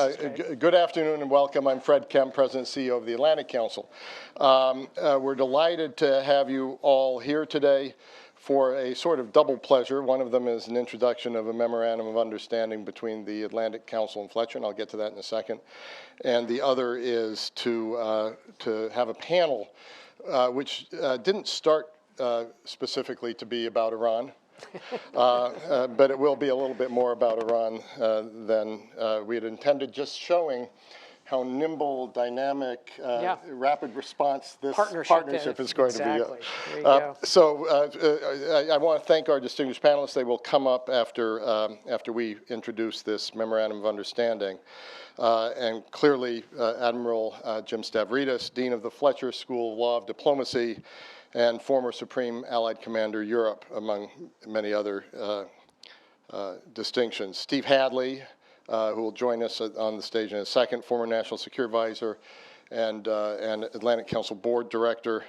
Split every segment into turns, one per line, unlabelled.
Good afternoon and welcome. I'm Fred Kempe, President and CEO of the Atlantic Council. We're delighted to have you all here today for a sort of double pleasure. One of them is an introduction of a memorandum of understanding between the Atlantic Council and Fletcher, and I'll get to that in a second. And the other is to have a panel which didn't start specifically to be about Iran. But it will be a little bit more about Iran than we had intended, just showing how nimble, dynamic, rapid response this partnership is going to be.
There you go.
So I want to thank our distinguished panelists. They will come up after we introduce this memorandum of understanding. And clearly, Admiral Jim Stavridis, Dean of the Fletcher School of Law of Diplomacy, and former Supreme Allied Commander Europe, among many other distinctions. Steve Hadley, who will join us on the stage in a second, former National Security Advisor and Atlantic Council Board Director,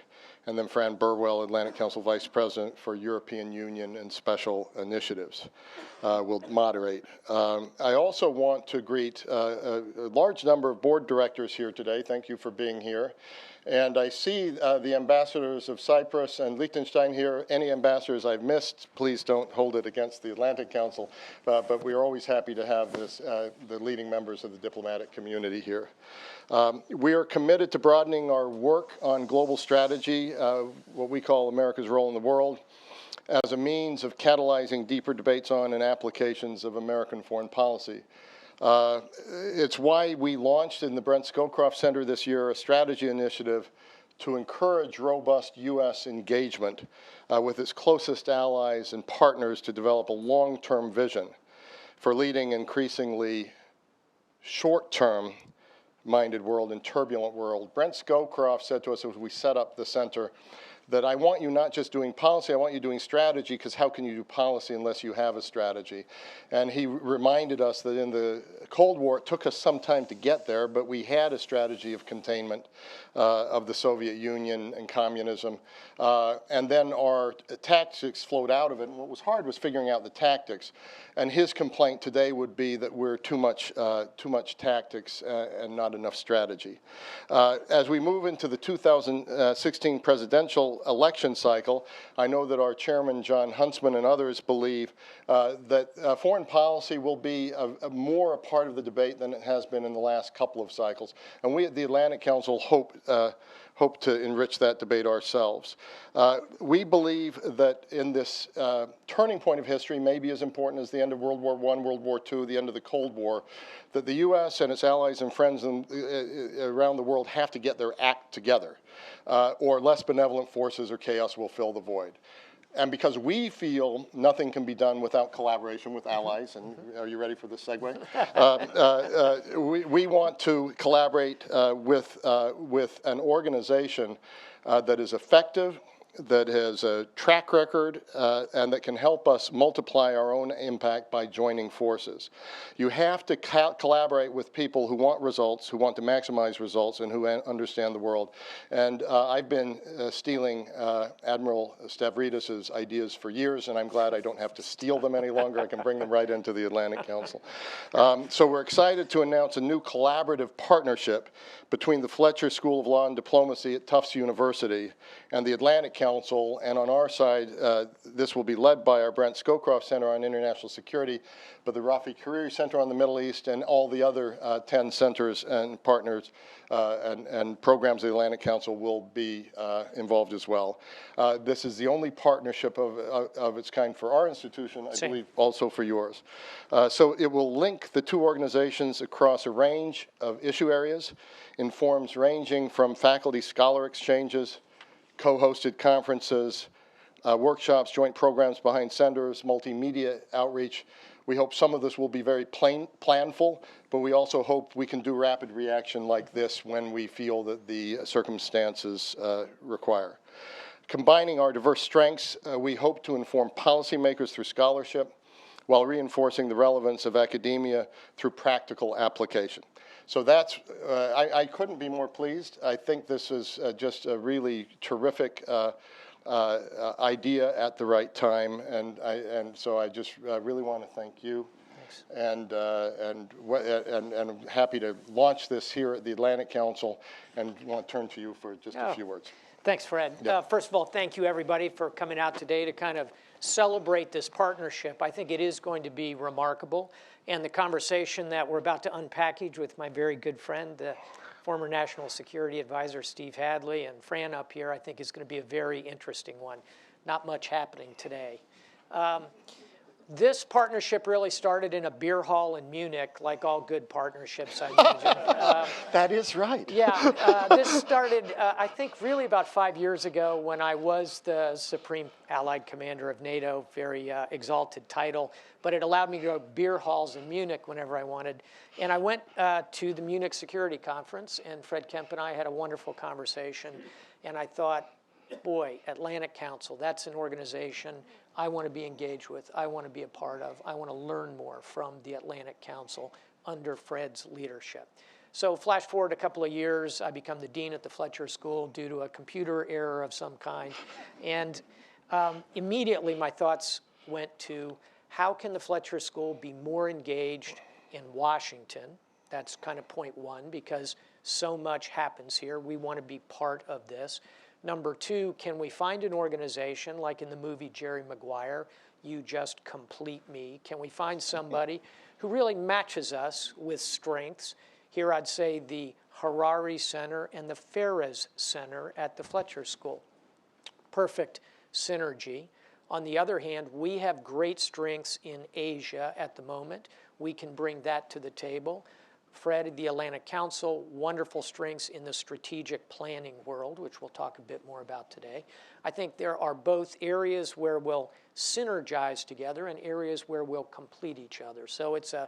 and then Fran Burwell, Atlantic Council Vice President for European Union and Special Initiatives, will moderate. I also want to greet a large number of board directors here today. Thank you for being here. And I see the ambassadors of Cyprus and Liechtenstein here. Any ambassadors I've missed, please don't hold it against the Atlantic Council. But we are always happy to have the leading members of the diplomatic community here. We are committed to broadening our work on global strategy, what we call America's role in the world, as a means of catalyzing deeper debates on and applications of American foreign policy. It's why we launched in the Brent Scowcroft Center this year a strategy initiative to encourage robust U.S. engagement with its closest allies and partners to develop a long-term vision for leading increasingly short-term minded world and turbulent world. Brent Scowcroft said to us as we set up the center that I want you not just doing policy, I want you doing strategy, because how can you do policy unless you have a strategy? And he reminded us that in the Cold War, it took us some time to get there, but we had a strategy of containment of the Soviet Union and communism. And then our tactics flowed out of it, and what was hard was figuring out the tactics. And his complaint today would be that we're too much tactics and not enough strategy. As we move into the 2016 presidential election cycle, I know that our chairman, John Huntsman, and others believe that foreign policy will be more a part of the debate than it has been in the last couple of cycles. And we at the Atlantic Council hope to enrich that debate ourselves. We believe that in this turning point of history, maybe as important as the end of World War I, World War II, the end of the Cold War, that the U.S. and its allies and friends around the world have to get their act together, or less benevolent forces or chaos will fill the void. And because we feel nothing can be done without collaboration with allies, and are you ready for this segue? We want to collaborate with an organization that is effective, that has a track record, and that can help us multiply our own impact by joining forces. You have to collaborate with people who want results, who want to maximize results, and who understand the world. And I've been stealing Admiral Stavridis' ideas for years, and I'm glad I don't have to steal them any longer. I can bring them right into the Atlantic Council. So we're excited to announce a new collaborative partnership between the Fletcher School of Law and Diplomacy at Tufts University and the Atlantic Council, and on our side, this will be led by our Brent Scowcroft Center on International Security, but the Rafi Hariri Center on the Middle East, and all the other 10 centers and partners and programs of the Atlantic Council will be involved as well. This is the only partnership of its kind for our institution, I believe also for yours. So it will link the two organizations across a range of issue areas in forms ranging from faculty-scholar exchanges, co-hosted conferences, workshops, joint programs behind centers, multimedia outreach. We hope some of this will be very planful, but we also hope we can do rapid reaction like this when we feel that the circumstances require. Combining our diverse strengths, we hope to inform policymakers through scholarship while reinforcing the relevance of academia through practical application. So that's, I couldn't be more pleased. I think this is just a really terrific idea at the right time, and so I just really want to thank you
Thanks.
And I'm happy to launch this here at the Atlantic Council, and want to turn to you for just a few words.
Thanks, Fred.
Yeah.
First of all, thank you, everybody, for coming out today to kind of celebrate this partnership. I think it is going to be remarkable. And the conversation that we're about to unpackage with my very good friend, the former National Security Advisor, Steve Hadley, and Fran up here, I think is going to be a very interesting one. Not much happening today. This partnership really started in a beer hall in Munich, like all good partnerships, I imagine.
That is right.
Yeah, this started, I think, really about 5 years ago when I was the Supreme Allied Commander of NATO, very exalted title, but it allowed me to go to beer halls in Munich whenever I wanted. And I went to the Munich Security Conference, and Fred Kempe and I had a wonderful conversation, and I thought, boy, Atlantic Council, that's an organization I want to be engaged with, I want to be a part of, I want to learn more from the Atlantic Council under Fred's leadership. So flash forward a couple of years, I become the dean at the Fletcher School due to a computer error of some kind. And immediately my thoughts went to how can the Fletcher School be more engaged in Washington? That's kind of point one, because so much happens here. We want to be part of this. Number two, can we find an organization like in the movie Jerry Maguire, You Just Complete Me? Can we find somebody who really matches us with strengths? Here I'd say the Harari Center and the Ferres Center at the Fletcher School. Perfect synergy. On the other hand, we have great strengths in Asia at the moment. We can bring that to the table. Fred, the Atlantic Council, wonderful strengths in the strategic planning world, which we'll talk a bit more about today. I think there are both areas where we'll synergize together and areas where we'll complete each other. So it's a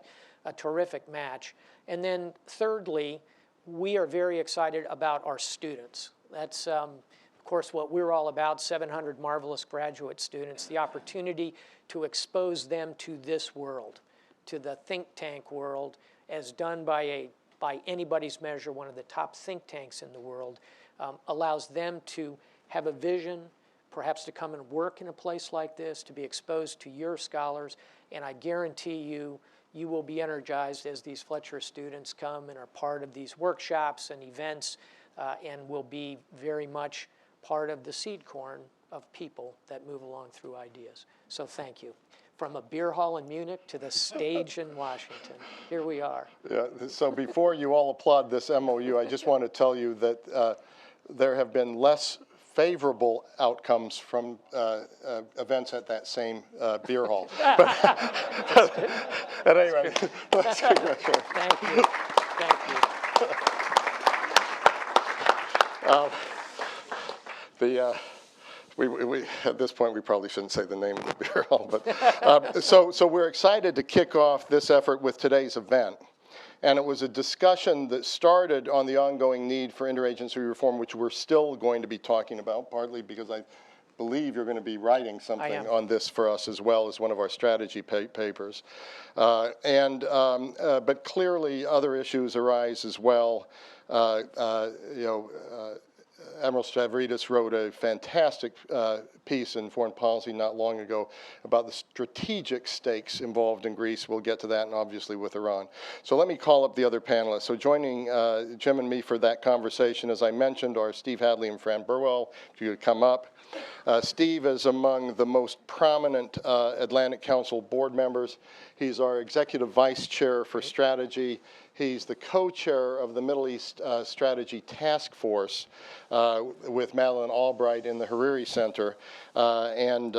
terrific match. And then thirdly, we are very excited about our students. That's, of course, what we're all about, 700 marvelous graduate students, the opportunity to expose them to this world, to the think tank world, as done by anybody's measure, one of the top think tanks in the world, allows them to have a vision, perhaps to come and work in a place like this, to be exposed to your scholars, and I guarantee you, you will be energized as these Fletcher students come and are part of these workshops and events, and will be very much part of the seed corn of people that move along through ideas. So thank you. From a beer hall in Munich to the stage in Washington. Here we are. Yeah,
so before you all applaud this MOU, I just want to tell you that there have been less favorable outcomes from events at that same beer hall. But at any rate, let's congratulate.
Thank you. Thank you.
We at this point, we probably shouldn't say the name of the beer hall, but so we're excited to kick off this effort with today's event. And it was a discussion that started on the ongoing need for interagency reform, which we're still going to be talking about, partly because I believe you're going to be writing something on this for us as well as one of our strategy papers. But clearly other issues arise as well. Admiral Stavridis wrote a fantastic piece in Foreign Policy not long ago about the strategic stakes involved in Greece. We'll get to that, and obviously with Iran. So let me call up the other panelists. So joining Jim and me for that conversation, as I mentioned, are Steve Hadley and Fran Burwell, if you would come up. Steve is among the most prominent Atlantic Council board members. He's our executive vice chair for strategy. He's the co-chair of the Middle East Strategy Task Force with Madeleine Albright in the Hariri Center, and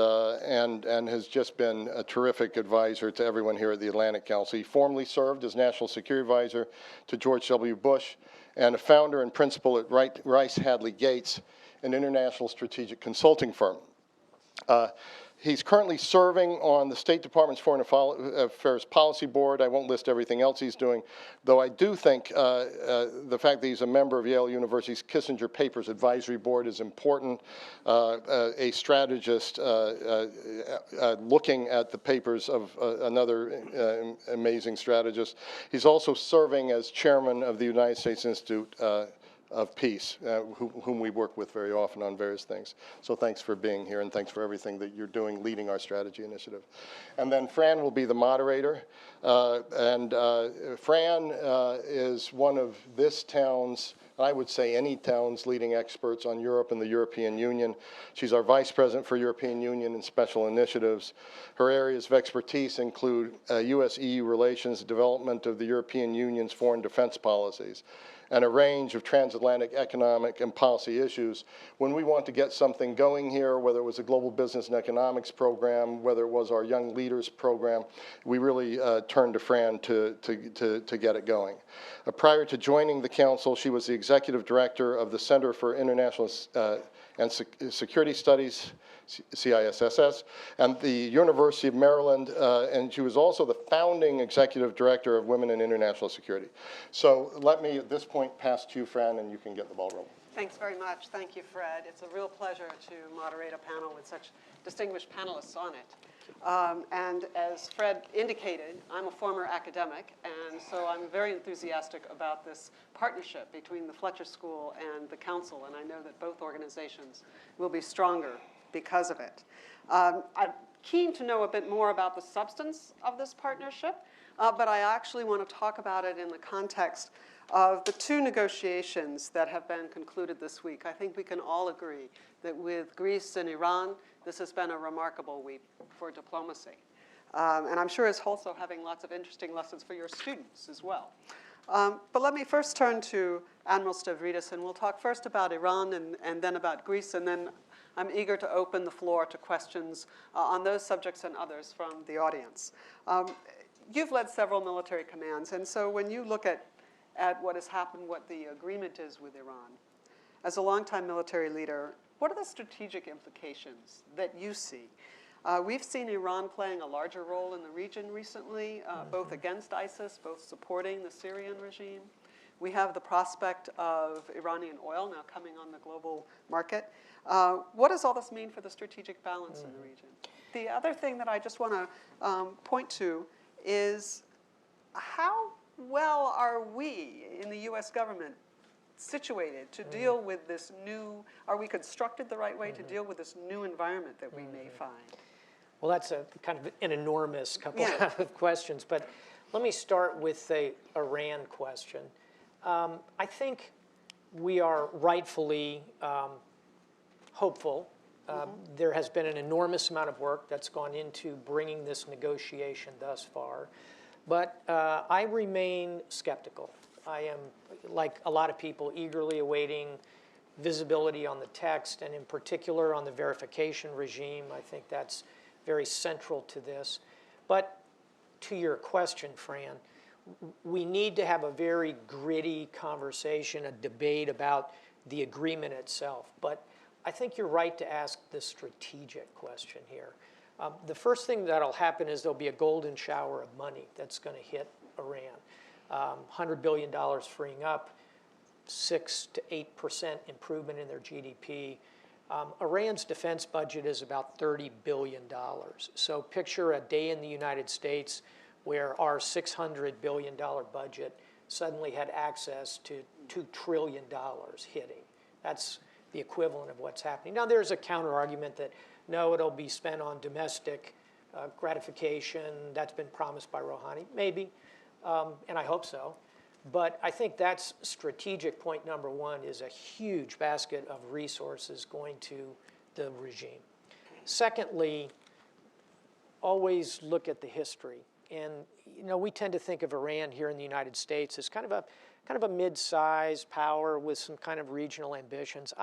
has just been a terrific advisor to everyone here at the Atlantic Council. He formerly served as National Security Advisor to George W. Bush and a founder and principal at RiceHadleyGates, an international strategic consulting firm. He's currently serving on the State Department's Foreign Affairs Policy Board. I won't list everything else he's doing, though I do think the fact that he's a member of Yale University's Kissinger Papers Advisory Board is important. A strategist looking at the papers of another amazing strategist. He's also serving as chairman of the United States Institute of Peace, whom we work with very often on various things. So thanks for being here, and thanks for everything that you're doing leading our strategy initiative. And then Fran will be the moderator. Fran is one of this town's, I would say any town's, leading experts on Europe and the European Union. She's our Vice President for European Union and Special Initiatives. Her areas of expertise include U.S.-EU relations, development of the European Union's foreign defense policies, and a range of transatlantic economic and policy issues. When we want to get something going here, whether it was a global business and economics program, whether it was our young leaders program, we really turned to Fran to get it going. Prior to joining the council, she was the executive director of the Center for International and Security Studies, CISSS, and the University of Maryland, and she was also the founding executive director of Women in International Security. So let me, at this point, pass to you, Fran, and you can get the ball rolling.
Thanks very much. Thank you, Fred. It's a real pleasure to moderate a panel with such distinguished panelists on it. And as Fred indicated, I'm a former academic, and so I'm very enthusiastic about this partnership between the Fletcher School and the Council, and I know that both organizations will be stronger because of it. I'm keen to know a bit more about the substance of this partnership, but I actually want to talk about it in the context of the two negotiations that have been concluded this week. I think we can all agree that with Greece and Iran, this has been a remarkable week for diplomacy. And I'm sure it's also having lots of interesting lessons for your students as well. But let me first turn to Admiral Stavridis, and we'll talk first about Iran and then about Greece, and then I'm eager to open the floor to questions on those subjects and others from the audience. You've led several military commands, and so when you look at what has happened, what the agreement is with Iran, as a longtime military leader, what are the strategic implications that you see? We've seen Iran playing a larger role in the region recently, both against ISIS, both supporting the Syrian regime. We have the prospect of Iranian oil now coming on the global market. What does all this mean for the strategic balance in the region? The other thing that I just want to point to is how well are we in the U.S. government situated to deal with this new, are we constructed the right way to deal with this new environment that we may find?
Well, that's a kind of an enormous couple of questions, but let me start with the Iran question. I think we are rightfully hopeful. There has been an enormous amount of work that's gone into bringing this negotiation thus far, but I remain skeptical. I am, like a lot of people, eagerly awaiting visibility on the text, and in particular on the verification regime. I think that's very central to this. But to your question, Fran, we need to have a very gritty conversation, a debate about the agreement itself. But I think you're right to ask the strategic question here. The first thing that'll happen is there'll be a golden shower of money that's going to hit Iran. $100 billion freeing up, 6 to 8% improvement in their GDP. Iran's defense budget is about $30 billion. So picture a day in the United States where our $600 billion budget suddenly had access to $2 trillion hitting. That's the equivalent of what's happening. Now, there's a counter-argument that, no, it'll be spent on domestic gratification. That's been promised by Rouhani. Maybe, and I hope so. But I think that's strategic point number one, is a huge basket of resources going to the regime. Secondly, always look at the history. And we tend to think of Iran here in the United States as kind of a mid-sized power with some kind of regional ambitions.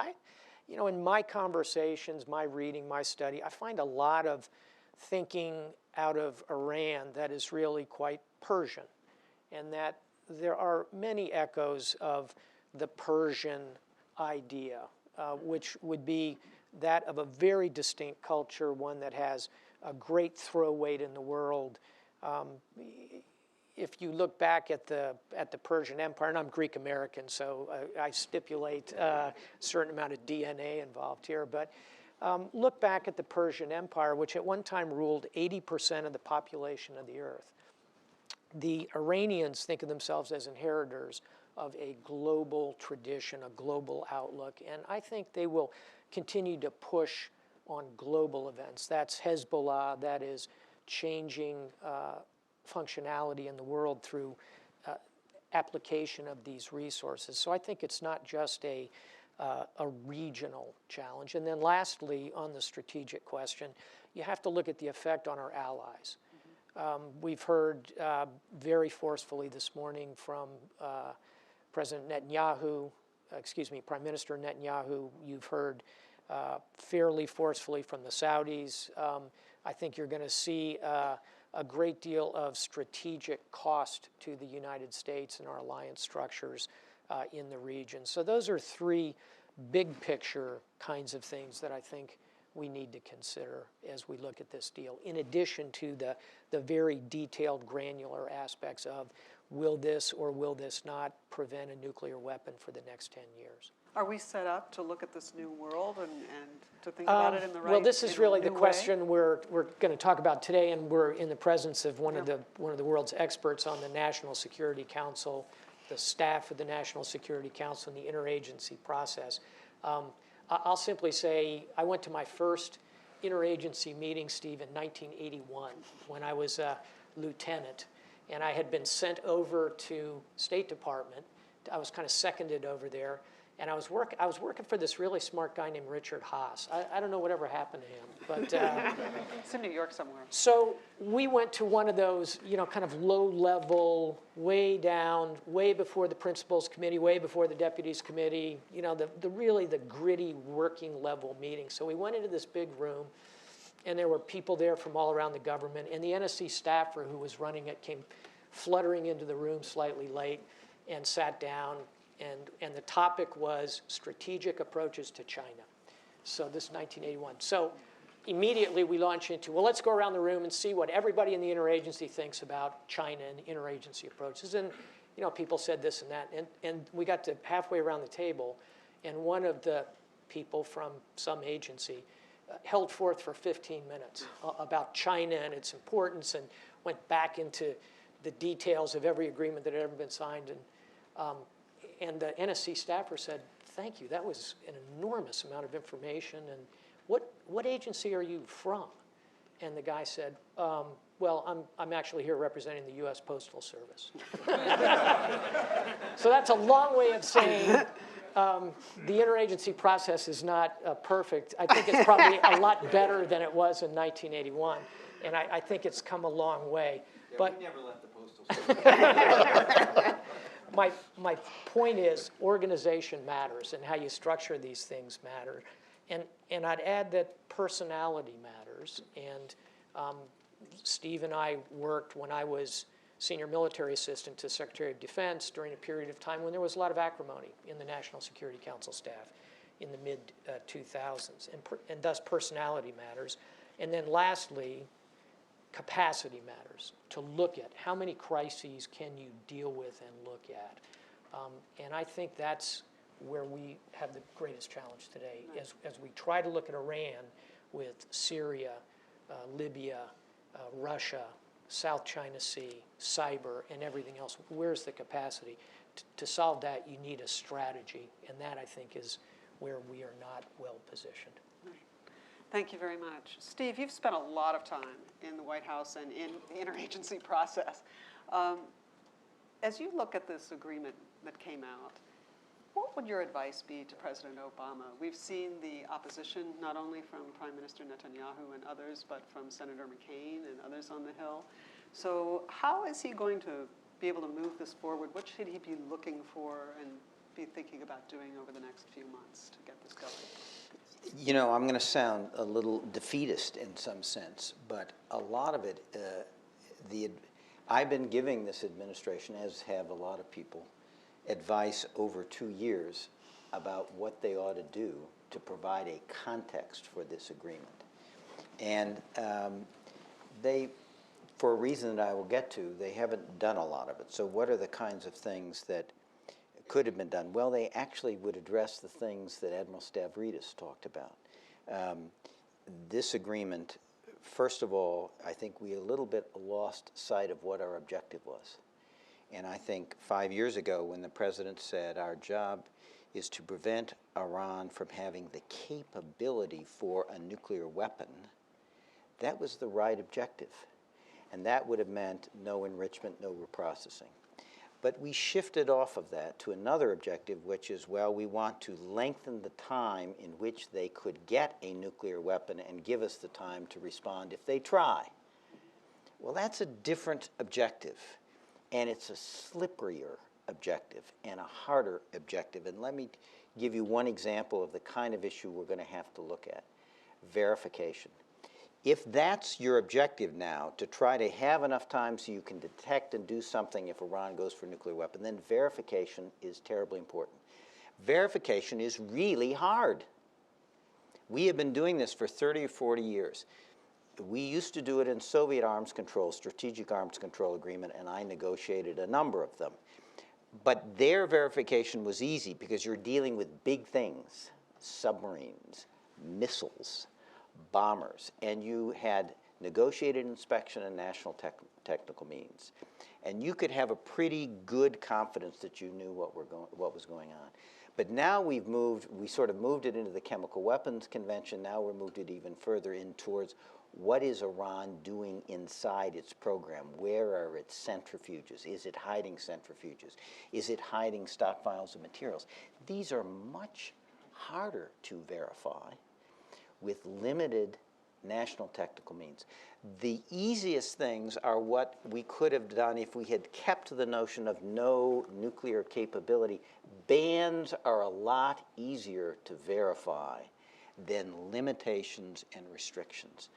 In my conversations, my reading, my study, I find a lot of thinking out of Iran that is really quite Persian, and that there are many echoes of the Persian idea, which would be that of a very distinct culture, one that has a great throw weight in the world. If you look back at the Persian Empire, and I'm Greek American, so I stipulate a certain amount of DNA involved here, but look back at the Persian Empire, which at one time ruled 80% of the population of the earth. The Iranians think of themselves as inheritors of a global tradition, a global outlook, and I think they will continue to push on global events. That's Hezbollah, that is changing functionality in the world through application of these resources. So I think it's not just a regional challenge. And then lastly, on the strategic question, you have to look at the effect on our allies. We've heard very forcefully this morning from Prime Minister Netanyahu. You've heard fairly forcefully from the Saudis. I think you're going to see a great deal of strategic cost to the United States and our alliance structures in the region. So those are three big picture kinds of things that I think we need to consider as we look at this deal, in addition to the very detailed, granular aspects of will this or will this not prevent a nuclear weapon for the next 10 years.
Are we set up to look at this new world and to think about it in the right way?
Well, this is really the question we're going to talk about today, and we're in the presence of one of the world's experts on the National Security Council, the staff of the National Security Council, and the interagency process. I'll simply say I went to my first interagency meeting, Steve, in 1981 when I was a lieutenant, and I had been sent over to State Department. I was kind of seconded over there, and I was working for this really smart guy named Richard Haas. I don't know whatever happened to him, but
it's in New York somewhere.
So we went to one of those, kind of low-level, way down, way before the principals committee, way before the deputies committee, the gritty working level meeting. So we went into this big room, and there were people there from all around the government, and the NSC staffer who was running it came fluttering into the room slightly late and sat down, and the topic was strategic approaches to China. So this is 1981. So immediately we launch into, well, let's go around the room and see what everybody in the interagency thinks about China and interagency approaches. And people said this and that, and we got to halfway around the table, and one of the people from some agency held forth for 15 minutes about China and its importance, and went back into the details of every agreement that had ever been signed. And the NSC staffer said, "Thank you, that was an enormous amount of information, and what agency are you from?" And the guy said, "Well, I'm actually here representing the U.S. Postal Service." So that's a long way of saying the interagency process is not perfect. I think it's probably a lot better than it was in 1981, and I think it's come a long way.
Yeah,
but
we never left the Postal Service.
My point is organization matters, and how you structure these things matter. And I'd add that personality matters. And Steve and I worked when I was senior military assistant to Secretary of Defense during a period of time when there was a lot of acrimony in the National Security Council staff in the mid-2000s. And thus personality matters. And then lastly, capacity matters, to look at how many crises can you deal with and look at. And I think that's where we have the greatest challenge today, as we try to look at Iran with Syria, Libya, Russia, South China Sea, cyber, and everything else. Where's the capacity? To solve that, you need a strategy, and that, I think, is where we are not well positioned.
Thank you very much. Steve, you've spent a lot of time in the White House and in the interagency process. As you look at this agreement that came out, what would your advice be to President Obama? We've seen the opposition, not only from Prime Minister Netanyahu and others, but from Senator McCain and others on the Hill. So how is he going to be able to move this forward? What should he be looking for and be thinking about doing over the next few months to get this going?
I'm going to sound a little defeatist in some sense, but a lot of it, I've been giving this administration, as have a lot of people, advice over 2 years about what they ought to do to provide a context for this agreement. And they, for a reason that I will get to, they haven't done a lot of it. So what are the kinds of things that could have been done? Well, they actually would address the things that Admiral Stavridis talked about. This agreement, first of all, I think we a little bit lost sight of what our objective was. And I think 5 years ago, when the president said our job is to prevent Iran from having the capability for a nuclear weapon, that was the right objective. And that would have meant no enrichment, no reprocessing. But we shifted off of that to another objective, which is, well, we want to lengthen the time in which they could get a nuclear weapon and give us the time to respond if they try. Well, that's a different objective, and it's a slipperier objective and a harder objective. And let me give you one example of the kind of issue we're going to have to look at: verification. If that's your objective now, to try to have enough time so you can detect and do something if Iran goes for a nuclear weapon, then verification is terribly important. Verification is really hard. We have been doing this for 30 or 40 years. We used to do it in Soviet arms control, strategic arms control agreement, and I negotiated a number of them. But their verification was easy because you're dealing with big things: submarines, missiles, bombers, and you had negotiated inspection and national technical means. And you could have a pretty good confidence that you knew what was going on. But now we sort of moved it into the Chemical Weapons Convention. Now we're moved it even further in towards what is Iran doing inside its program? Where are its centrifuges? Is it hiding centrifuges? Is it hiding stockpiles of materials? These are much harder to verify with limited national technical means. The easiest things are what we could have done if we had kept the notion of no nuclear capability. Bans are a lot easier to verify than limitations and restrictions.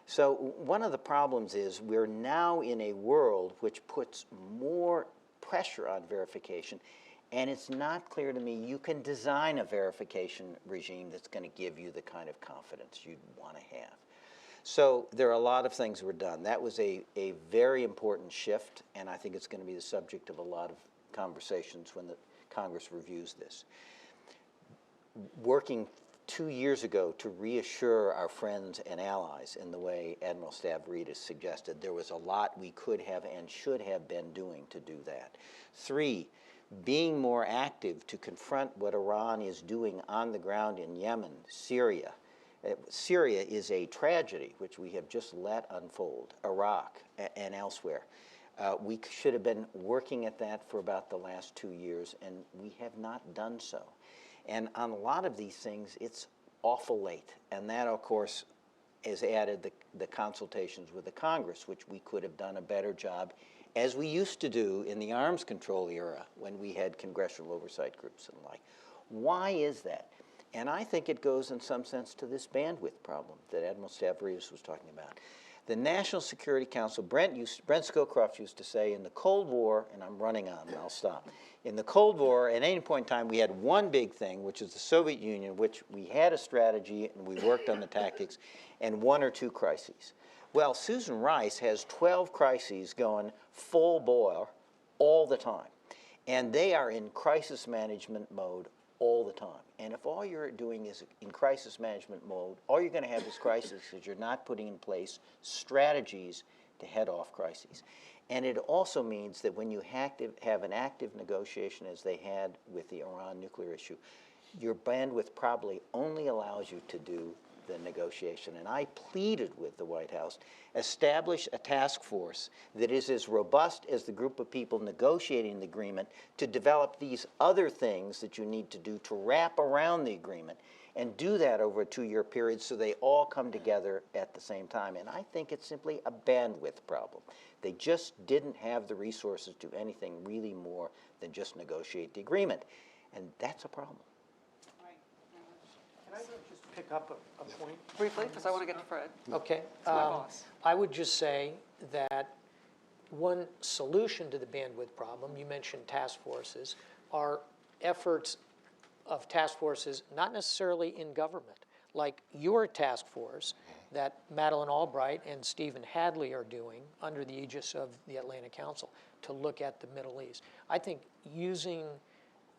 So one of the problems is we're now in a world which puts more pressure on verification, and it's not clear to me you can design a verification regime that's going to give you the kind of confidence you'd want to have. So there are a lot of things were done. That was a very important shift, and I think it's going to be the subject of a lot of conversations when the Congress reviews this. Working 2 years ago to reassure our friends and allies in the way Admiral Stavridis suggested, there was a lot we could have and should have been doing to do that. 3, being more active to confront what Iran is doing on the ground in Yemen, Syria. Syria is a tragedy which we have just let unfold, Iraq and elsewhere. We should have been working at that for about the last 2 years, and we have not done so. And on a lot of these things, it's awful late. And that, of course, has added the consultations with the Congress, which we could have done a better job, as we used to do in the arms control era when we had congressional oversight groups and the like. Why is that? And I think it goes in some sense to this bandwidth problem that Admiral Stavridis was talking about. The National Security Council, Brent Scowcroft used to say, in the Cold War, and I'm running on and I'll stop. In the Cold War, at any point in time, we had one big thing, which is the Soviet Union, which we had a strategy and we worked on the tactics, and 1 or 2 crises. Well, Susan Rice has 12 crises going full bore all the time. And they are in crisis management mode all the time. And if all you're doing is in crisis management mode, all you're going to have is crisis because you're not putting in place strategies to head off crises. And it also means that when you have an active negotiation, as they had with the Iran nuclear issue, your bandwidth probably only allows you to do the negotiation. And I pleaded with the White House, establish a task force that is as robust as the group of people negotiating the agreement to develop these other things that you need to do to wrap around the agreement, and do that over a 2-year period so they all come together at the same time. And I think it's simply a bandwidth problem. They just didn't have the resources to do anything really more than just negotiate the agreement. And that's a problem.
Can I just pick up a point?
Briefly, because I want to get to Fred.
Okay.
my boss.
I would just say that one solution to the bandwidth problem, you mentioned task forces, are efforts of task forces not necessarily in government, like your task force that Madeleine Albright and Stephen Hadley are doing under the aegis of the Atlantic Council to look at the Middle East. I think using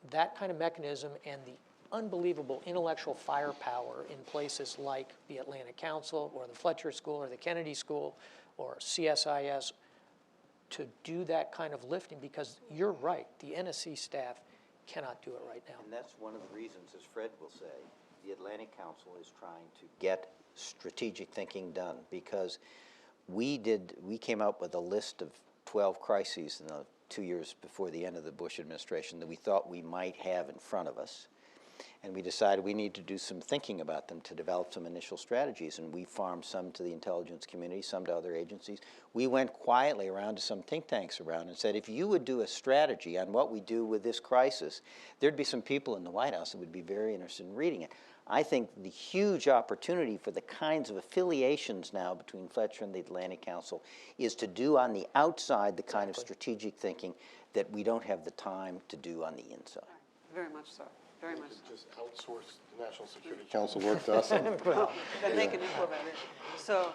that kind of mechanism and the unbelievable intellectual firepower in places like the Atlantic Council or the Fletcher School or the Kennedy School or CSIS to do that kind of lifting, because you're right, the NSC staff cannot do it right now.
And that's one of the reasons, as Fred will say, the Atlantic Council is trying to get strategic thinking done, because we came up with a list of 12 crises in the 2 years before the end of the Bush administration that we thought we might have in front of us. And we decided we need to do some thinking about them to develop some initial strategies. And we farmed some to the intelligence community, some to other agencies. We went quietly around to some think tanks around and said, if you would do a strategy on what we do with this crisis, there'd be some people in the White House that would be very interested in reading it. I think the huge opportunity for the kinds of affiliations now between Fletcher and the Atlantic Council is to do on the outside the kind of strategic thinking that we don't have the time to do on the inside.
Very much so. Very much so.
Just outsource the National Security Council work to us.
Well, then they can implement it. So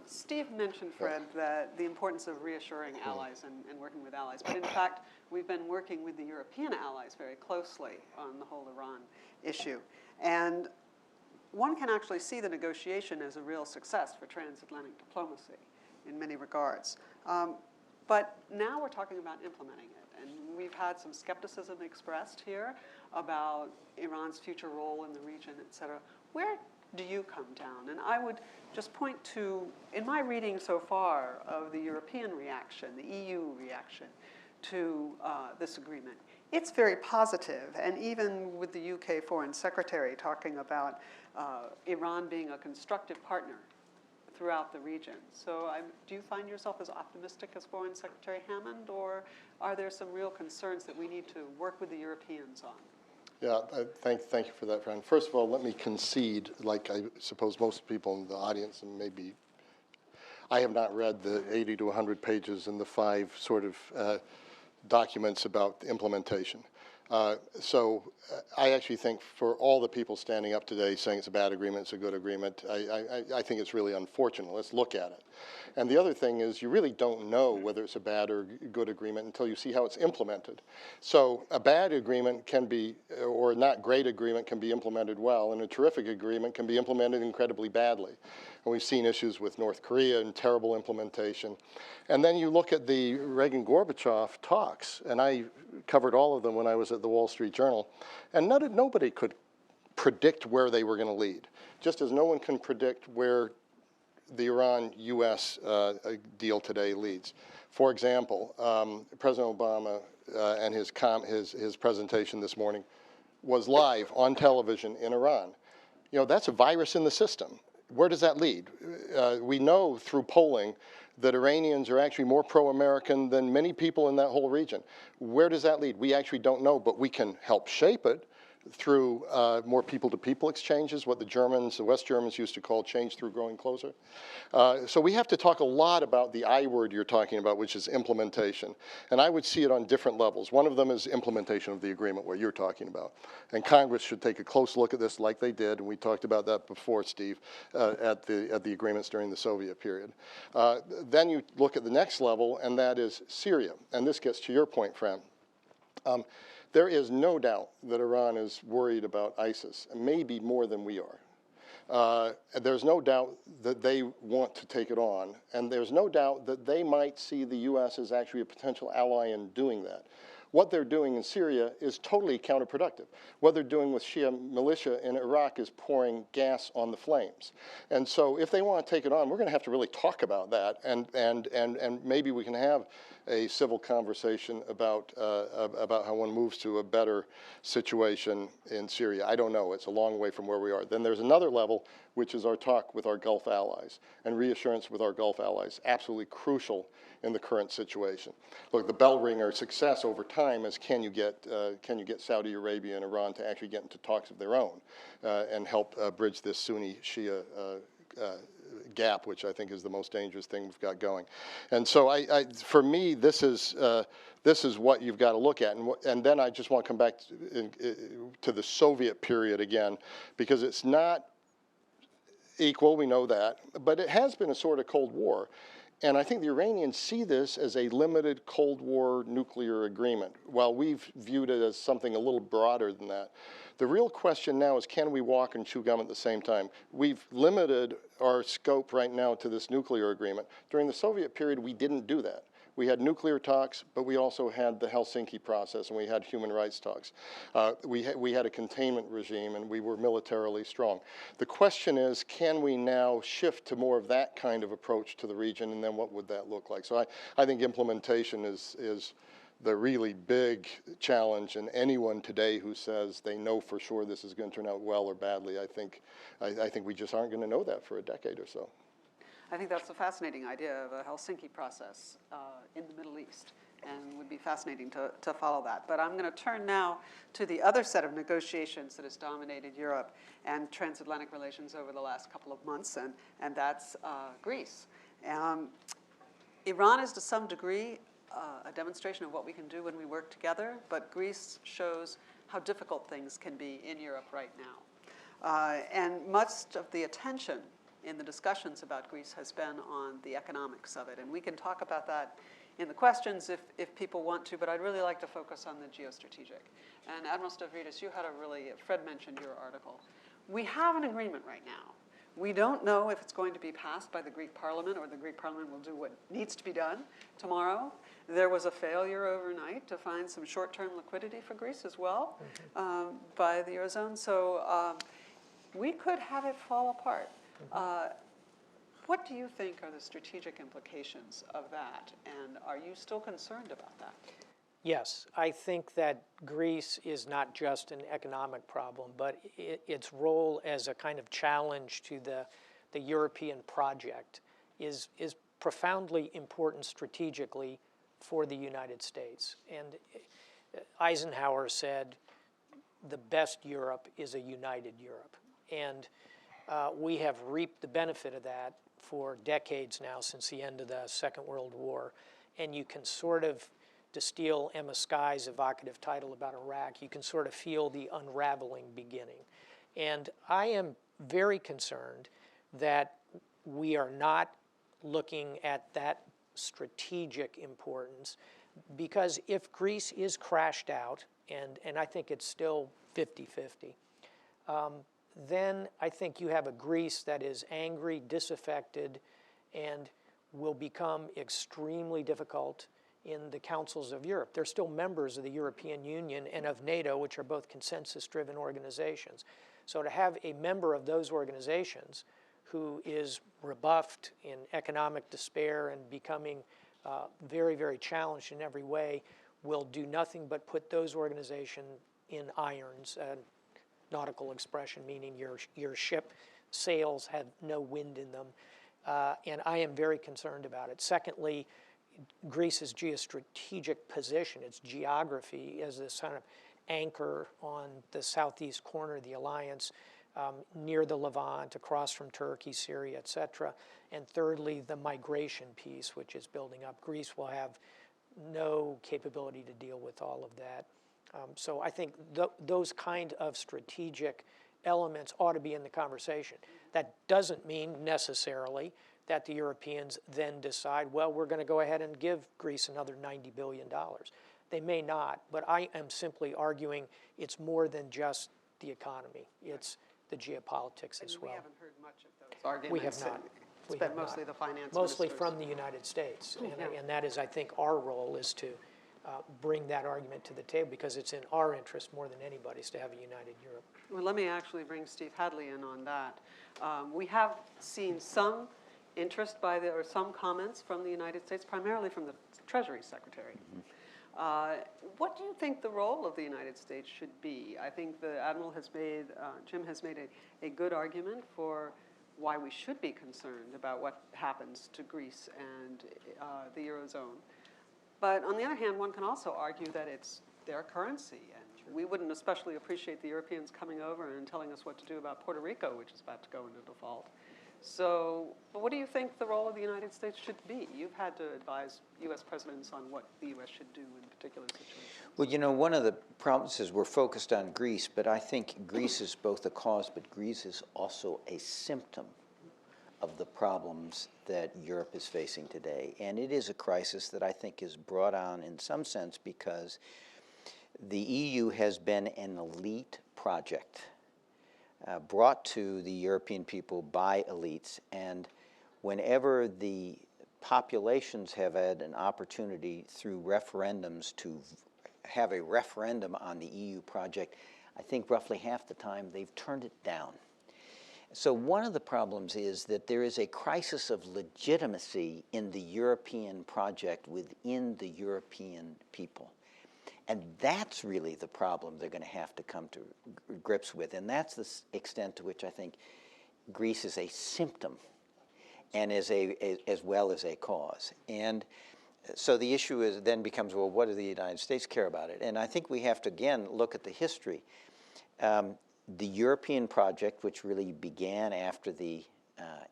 Steve mentioned, Fred, that the importance of reassuring allies and working with allies. But in fact, we've been working with the European allies very closely on the whole Iran issue. And one can actually see the negotiation as a real success for transatlantic diplomacy in many regards. But now we're talking about implementing it. And we've had some skepticism expressed here about Iran's future role in the region, et cetera. Where do you come down? And I would just point to, in my reading so far of the European reaction, the EU reaction to this agreement, it's very positive. And even with the UK Foreign Secretary talking about Iran being a constructive partner throughout the region. So do you find yourself as optimistic as Foreign Secretary Hammond, or are there some real concerns that we need to work with the Europeans on?
Yeah, thank you for that, friend. First of all, let me concede, like I suppose most people in the audience, and maybe I have not read the 80 to 100 pages and the 5 sort of documents about implementation. So I actually think for all the people standing up today saying it's a bad agreement, it's a good agreement, I think it's really unfortunate. Let's look at it. And the other thing is you really don't know whether it's a bad or good agreement until you see how it's implemented. So a bad agreement can be, or not great agreement can be implemented well, and a terrific agreement can be implemented incredibly badly. And we've seen issues with North Korea and terrible implementation. And then you look at the Reagan-Gorbachev talks, and I covered all of them when I was at the Wall Street Journal, and nobody could predict where they were going to lead, just as no one can predict where the Iran-U.S. deal today leads. For example, President Obama and his presentation this morning was live on television in Iran. You know, that's a virus in the system. Where does that lead? We know through polling that Iranians are actually more pro-American than many people in that whole region. Where does that lead? We actually don't know, but we can help shape it through more people-to-people exchanges, what the West Germans used to call change through growing closer. So we have to talk a lot about the I word you're talking about, which is implementation. And I would see it on different levels. One of them is implementation of the agreement, what you're talking about. And Congress should take a close look at this like they did, and we talked about that before, Steve, at the agreements during the Soviet period. Then you look at the next level, and that is Syria. And this gets to your point, Fran. There is no doubt that Iran is worried about ISIS, maybe more than we are. There's no doubt that they want to take it on, and there's no doubt that they might see the U.S. as actually a potential ally in doing that. What they're doing in Syria is totally counterproductive. What they're doing with Shia militia in Iraq is pouring gas on the flames. And so if they want to take it on, we're going to have to really talk about that, and maybe we can have a civil conversation about how one moves to a better situation in Syria. I don't know. It's a long way from where we are. Then there's another level, which is our talk with our Gulf allies, and reassurance with our Gulf allies, absolutely crucial in the current situation. Look, the bell ringer success over time is can you get Saudi Arabia and Iran to actually get into talks of their own and help bridge this Sunni-Shia gap, which I think is the most dangerous thing we've got going. And so for me, this is what you've got to look at. And then I just want to come back to the Soviet period again, because it's not equal, we know that, but it has been a sort of Cold War. And I think the Iranians see this as a limited Cold War nuclear agreement, while we've viewed it as something a little broader than that. The real question now is, can we walk and chew gum at the same time? We've limited our scope right now to this nuclear agreement. During the Soviet period, we didn't do that. We had nuclear talks, but we also had the Helsinki process, and we had human rights talks. We had a containment regime, and we were militarily strong. The question is, can we now shift to more of that kind of approach to the region, and then what would that look like? So I think implementation is the really big challenge, and anyone today who says they know for sure this is going to turn out well or badly, I think we just aren't going to know that for a decade or so.
I think that's a fascinating idea of a Helsinki process in the Middle East, and would be fascinating to follow that. But I'm going to turn now to the other set of negotiations that has dominated Europe and transatlantic relations over the last couple of months, and that's Greece. Iran is to some degree a demonstration of what we can do when we work together, but Greece shows how difficult things can be in Europe right now. And much of the attention in the discussions about Greece has been on the economics of it. And we can talk about that in the questions if people want to, but I'd really like to focus on the geostrategic. And Admiral Stavridis, you had Fred mentioned your article. We have an agreement right now. We don't know if it's going to be passed by the Greek parliament, or the Greek parliament will do what needs to be done tomorrow. There was a failure overnight to find some short-term liquidity for Greece as well by the Eurozone. So we could have it fall apart. What do you think are the strategic implications of that? And are you still concerned about that?
Yes, I think that Greece is not just an economic problem, but its role as a kind of challenge to the European project is profoundly important strategically for the United States. And Eisenhower said, the best Europe is a united Europe. And we have reaped the benefit of that for decades now, since the end of the Second World War. And you can sort of, to steal Emma Sky's evocative title about Iraq, you can sort of feel the unraveling beginning. And I am very concerned that we are not looking at that strategic importance, because if Greece is crashed out, and I think it's still 50-50, then I think you have a Greece that is angry, disaffected, and will become extremely difficult in the councils of Europe. They're still members of the European Union and of NATO, which are both consensus-driven organizations. So to have a member of those organizations who is rebuffed in economic despair and becoming very, very challenged in every way will do nothing but put those organizations in irons, nautical expression meaning your ship sails have no wind in them. And I am very concerned about it. Secondly, Greece's geostrategic position, its geography as this kind of anchor on the southeast corner of the alliance, near the Levant, across from Turkey, Syria, etc. And thirdly, the migration piece, which is building up. Greece will have no capability to deal with all of that. So I think those kind of strategic elements ought to be in the conversation. That doesn't mean necessarily that the Europeans then decide, well, we're going to go ahead and give Greece another $90 billion. They may not, but I am simply arguing it's more than just the economy. It's the geopolitics as well.
We haven't heard much of those arguments.
We have not.
It's been mostly the finance
Mostly
ministers.
from the United States. And that is, I think, our role is to bring that argument to the table, because it's in our interest more than anybody's to have a united Europe.
Well, let me actually bring Steve Hadley in on that. We have seen some interest or some comments from the United States, primarily from the Treasury Secretary. What do you think the role of the United States should be? I think the Admiral has made, Jim has made a good argument for why we should be concerned about what happens to Greece and the Eurozone. But on the other hand, one can also argue that it's their currency, and we wouldn't especially appreciate the Europeans coming over and telling us what to do about Puerto Rico, which is about to go into default. So, but what do you think the role of the United States should be? You've had to advise U.S. presidents on what the U.S. should do in particular situations.
Well, you know, one of the problems is we're focused on Greece, but I think Greece is both a cause, but Greece is also a symptom of the problems that Europe is facing today. And it is a crisis that I think is brought on in some sense because the EU has been an elite project brought to the European people by elites. And whenever the populations have had an opportunity through referendums to have a referendum on the EU project, I think roughly half the time they've turned it down. So one of the problems is that there is a crisis of legitimacy in the European project within the European people. And that's really the problem they're going to have to come to grips with. And that's the extent to which I think Greece is a symptom and as well as a cause. And so the issue then becomes, well, what does the United States care about it? And I think we have to, again, look at the history. The European project, which really began after the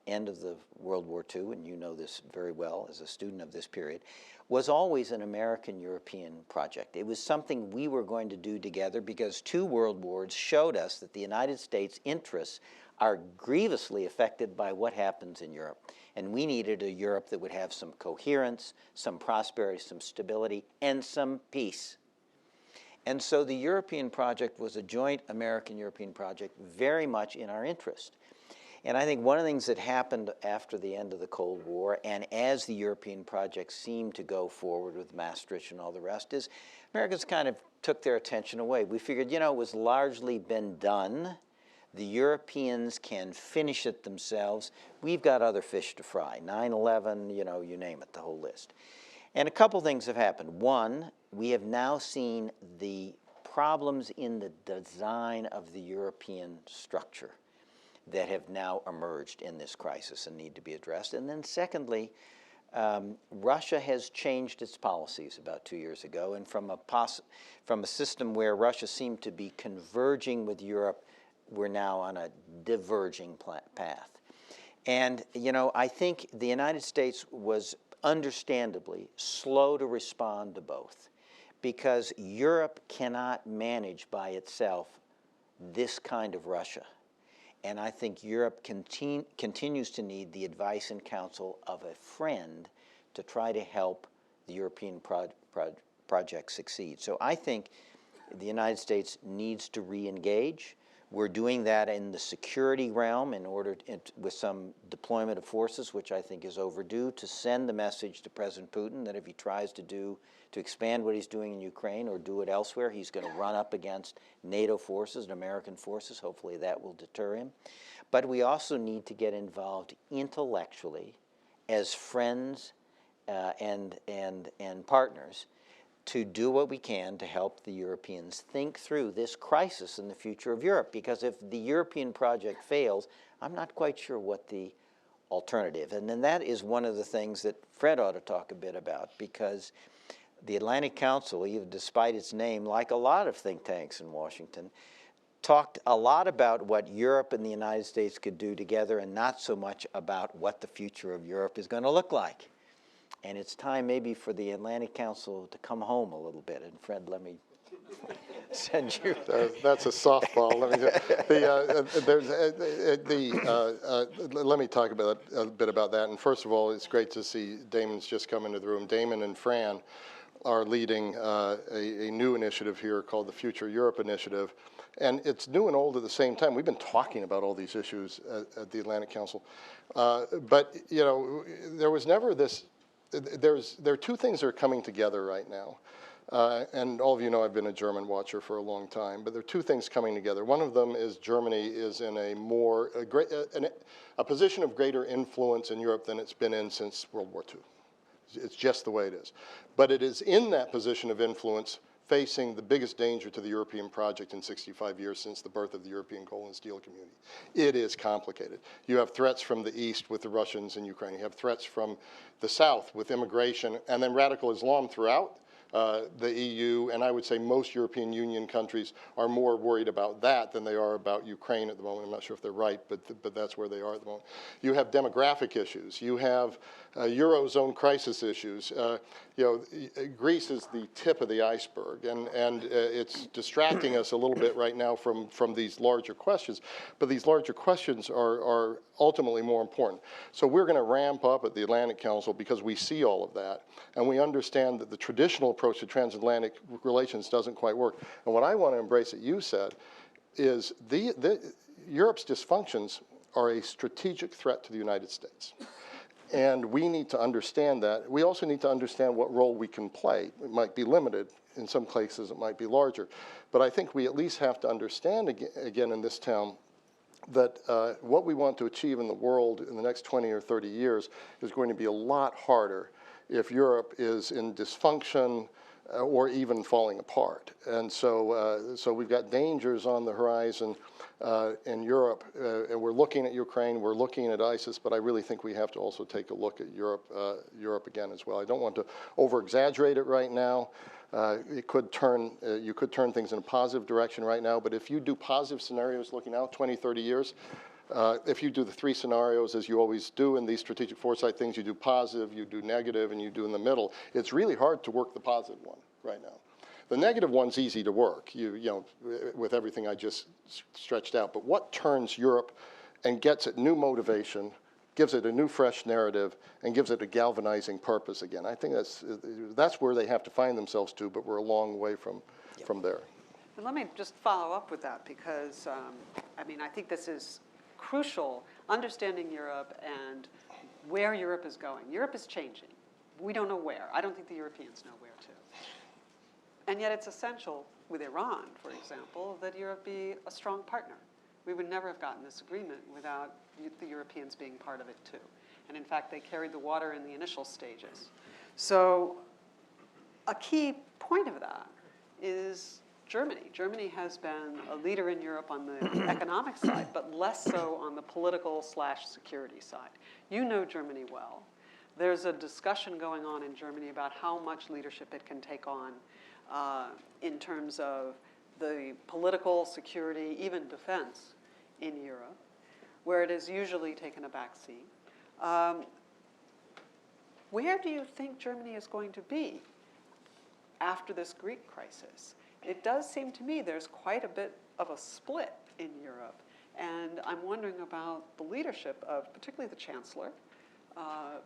end of the World War II, and you know this very well as a student of this period, was always an American-European project. It was something we were going to do together because 2 world wars showed us that the United States' interests are grievously affected by what happens in Europe. And we needed a Europe that would have some coherence, some prosperity, some stability, and some peace. And so the European project was a joint American-European project very much in our interest. And I think one of the things that happened after the end of the Cold War, and as the European project seemed to go forward with Maastricht and all the rest, is Americans kind of took their attention away. We figured, you know, it was largely been done. The Europeans can finish it themselves. We've got other fish to fry. 9/11, you know, you name it, the whole list. And a couple things have happened. One, we have now seen the problems in the design of the European structure that have now emerged in this crisis and need to be addressed. And then secondly, Russia has changed its policies about 2 years ago, and from a system where Russia seemed to be converging with Europe, we're now on a diverging path. And, you know, I think the United States was understandably slow to respond to both, because Europe cannot manage by itself this kind of Russia. And I think Europe continues to need the advice and counsel of a friend to try to help the European project succeed. So I think the United States needs to re-engage. We're doing that in the security realm in order with some deployment of forces, which I think is overdue, to send the message to President Putin that if he tries to expand what he's doing in Ukraine or do it elsewhere, he's going to run up against NATO forces and American forces. Hopefully that will deter him. But we also need to get involved intellectually as friends and partners to do what we can to help the Europeans think through this crisis in the future of Europe. Because if the European project fails, I'm not quite sure what the alternative. And then that is one of the things that Fred ought to talk a bit about, because the Atlantic Council, even despite its name, like a lot of think tanks in Washington, talked a lot about what Europe and the United States could do together and not so much about what the future of Europe is going to look like. And it's time maybe for the Atlantic Council to come home a little bit. And Fred, let me send you.
That's a softball. Let me talk about a bit about that. And first of all, it's great to see Damon's just come into the room. Damon and Fran are leading a new initiative here called the Future Europe Initiative. And it's new and old at the same time. We've been talking about all these issues at the Atlantic Council. But, you know, there was never this. There are 2 things that are coming together right now. And all of you know I've been a German watcher for a long time, but there are 2 things coming together. One of them is Germany is in a position of greater influence in Europe than it's been in since World War II. It's just the way it is. But it is in that position of influence facing the biggest danger to the European project in 65 years since the birth of the European coal and steel community. It is complicated. You have threats from the east with the Russians in Ukraine. You have threats from the south with immigration, and then radical Islam throughout the EU, and I would say most European Union countries are more worried about that than they are about Ukraine at the moment. I'm not sure if they're right, but that's where they are at the moment. You have demographic issues. You have Eurozone crisis issues. You know, Greece is the tip of the iceberg, and it's distracting us a little bit right now from these larger questions, but these larger questions are ultimately more important. So we're going to ramp up at the Atlantic Council because we see all of that, and we understand that the traditional approach to transatlantic relations doesn't quite work. And what I want to embrace that you said is Europe's dysfunctions are a strategic threat to the United States. And we need to understand that. We also need to understand what role we can play. It might be limited. In some cases, it might be larger. But I think we at least have to understand again in this town that what we want to achieve in the world in the next 20 or 30 years is going to be a lot harder if Europe is in dysfunction or even falling apart. And so, so we've got dangers on the horizon in Europe, and we're looking at Ukraine, we're looking at ISIS, but I really think we have to also take a look at Europe again as well. I don't want to over-exaggerate it right now. It could turn, you could turn things in a positive direction right now, but if you do positive scenarios looking out 20, 30 years, if you do the three scenarios as you always do in these strategic foresight things, you do positive, you do negative, and you do in the middle, it's really hard to work the positive one right now. The negative one's easy to work, you know, with everything I just stretched out, but what turns Europe and gets it new motivation, gives it a new fresh narrative, and gives it a galvanizing purpose again? I think that's where they have to find themselves to, but we're a long way from there.
And let me just follow up with that because, I mean, I think this is crucial, understanding Europe and where Europe is going. Europe is changing. We don't know where. I don't think the Europeans know where to. And yet it's essential with Iran, for example, that Europe be a strong partner. We would never have gotten this agreement without the Europeans being part of it too. And in fact, they carried the water in the initial stages. So a key point of that is Germany. Germany has been a leader in Europe on the economic side, but less so on the political/security side. You know Germany well. There's a discussion going on in Germany about how much leadership it can take on in terms of the political, security, even defense in Europe, where it has usually taken a back seat. Where do you think Germany is going to be after this Greek crisis? It does seem to me there's quite a bit of a split in Europe, and I'm wondering about the leadership of particularly the Chancellor,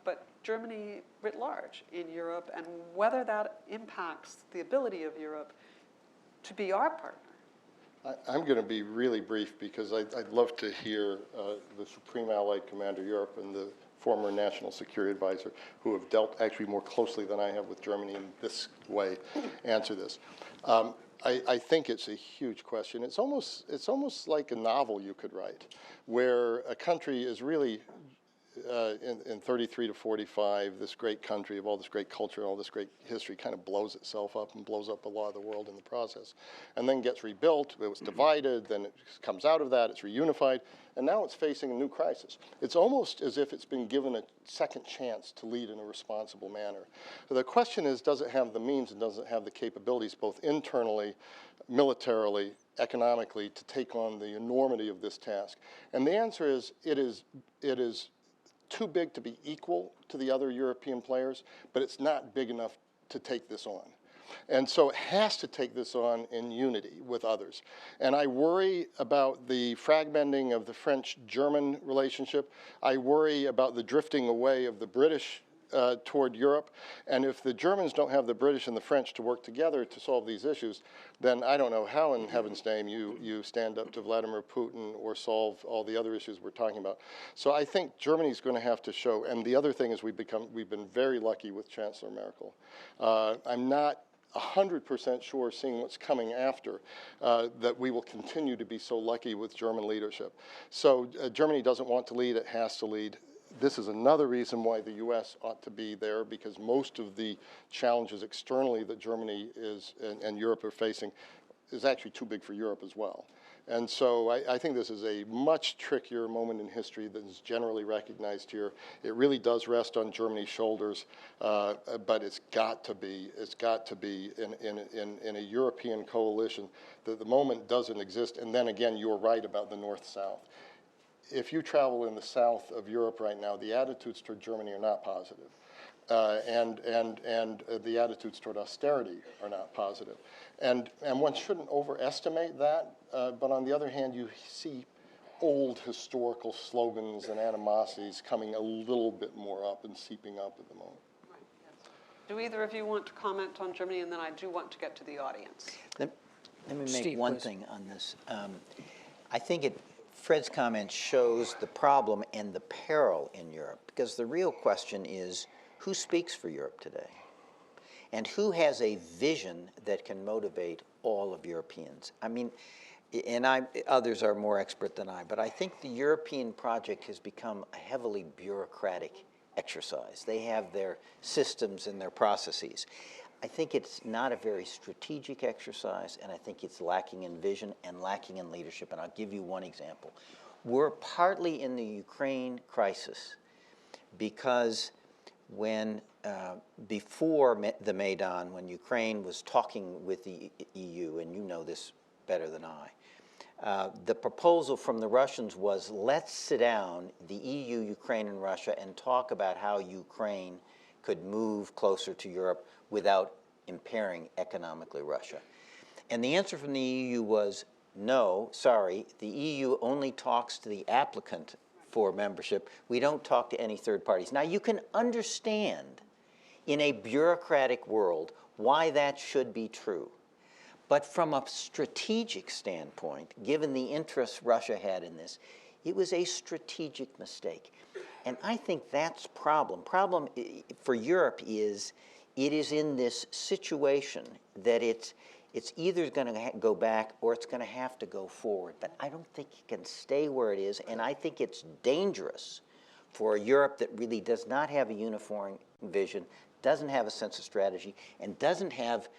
but Germany writ large in Europe, and whether that impacts the ability of Europe to be our partner.
I'm going to be really brief because I'd love to hear the Supreme Allied Commander of Europe and the former National Security Advisor, who have dealt actually more closely than I have with Germany in this way, answer this. I think it's a huge question. It's almost like a novel you could write, where a country is really in 33 to 45, this great country of all this great culture and all this great history kind of blows itself up and blows up a lot of the world in the process, and then gets rebuilt. It was divided, then it comes out of that, it's reunified, and now it's facing a new crisis. It's almost as if it's been given a second chance to lead in a responsible manner. So the question is, does it have the means and does it have the capabilities, both internally, militarily, economically, to take on the enormity of this task? And the answer is, it is too big to be equal to the other European players, but it's not big enough to take this on. And so it has to take this on in unity with others. And I worry about the fragmenting of the French-German relationship. I worry about the drifting away of the British toward Europe. And if the Germans don't have the British and the French to work together to solve these issues, then I don't know how in heaven's name you stand up to Vladimir Putin or solve all the other issues we're talking about. So I think Germany's going to have to show, and the other thing is we've been very lucky with Chancellor Merkel. I'm not 100% sure, seeing what's coming after, that we will continue to be so lucky with German leadership. So Germany doesn't want to lead, it has to lead. This is another reason why the U.S. ought to be there, because most of the challenges externally that Germany is and Europe are facing is actually too big for Europe as well. And so I think this is a much trickier moment in history than is generally recognized here. It really does rest on Germany's shoulders, but it's got to be in a European coalition. The moment doesn't exist. And then again, you're right about the North-South. If you travel in the south of Europe right now, the attitudes toward Germany are not positive. And the attitudes toward austerity are not positive. And one shouldn't overestimate that, but on the other hand, you see old historical slogans and animosities coming a little bit more up and seeping up at the moment.
Right, yes. Do either of you want to comment on Germany? And then I do want to get to the audience.
Let me make
Steve,
one
please.
thing on this. I think Fred's comment shows the problem and the peril in Europe, because the real question is, who speaks for Europe today? And who has a vision that can motivate all of Europeans? I mean, and others are more expert than I, but I think the European project has become a heavily bureaucratic exercise. They have their systems and their processes. I think it's not a very strategic exercise, and I think it's lacking in vision and lacking in leadership, and I'll give you one example. We're partly in the Ukraine crisis because when before the Maidan, when Ukraine was talking with the EU, and you know this better than I, the proposal from the Russians was, let's sit down, the EU, Ukraine, and Russia, and talk about how Ukraine could move closer to Europe without impairing economically Russia. And the answer from the EU was, no, sorry, the EU only talks to the applicant for membership. We don't talk to any third parties. Now, you can understand in a bureaucratic world why that should be true. But from a strategic standpoint, given the interests Russia had in this, it was a strategic mistake. And I think that's problem. Problem for Europe is it is in this situation that it's either going to go back or it's going to have to go forward. But I don't think it can stay where it is, and I think it's dangerous for a Europe that really does not have a uniform vision, doesn't have a sense of strategy, and doesn't have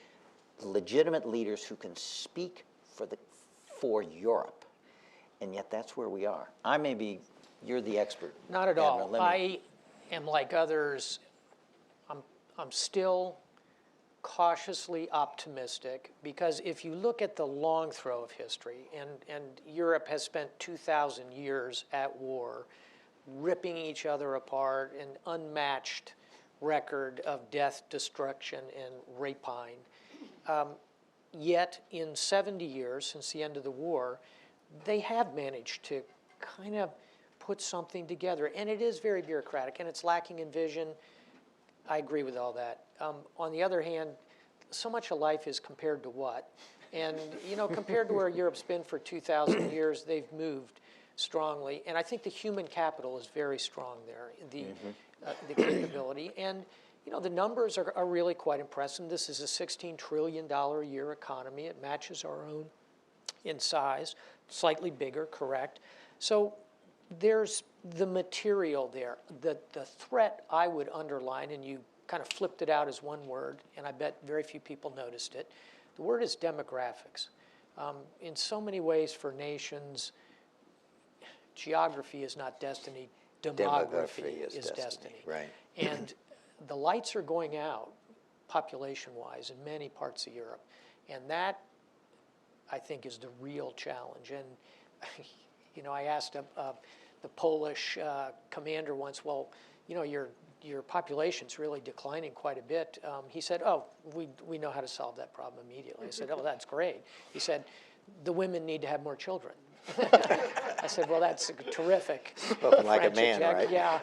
legitimate leaders who can speak for Europe. And yet that's where we are. You're the expert.
Not at
Admiral.
all. I am like others. I'm still cautiously optimistic, because if you look at the long throw of history, and Europe has spent 2,000 years at war, ripping each other apart, an unmatched record of death, destruction, and rapine. Yet in 70 years since the end of the war, they have managed to kind of put something together. And it is very bureaucratic, and it's lacking in vision. I agree with all that. On the other hand, so much of life is compared to what? And, you know, compared to where Europe's been for 2,000 years, they've moved strongly. And I think the human capital is very strong there, the capability. And, you know, the numbers are really quite impressive. This is a $16 trillion a year economy. It matches our own in size, slightly bigger, correct. So there's the material there. The threat I would underline, and you kind of flipped it out as one word, and I bet very few people noticed it. The word is demographics. In so many ways for nations, geography is not destiny, demography is destiny.
Right.
And the lights are going out, population-wise, in many parts of Europe. And that, I think, is the real challenge. And, you know, I asked the Polish commander once, well, you know, your population's really declining quite a bit. He said, oh, we know how to solve that problem immediately. I said, oh, that's great. He said, the women need to have more children. I said, well, that's terrific.
Spoken like a man, right?
Yeah.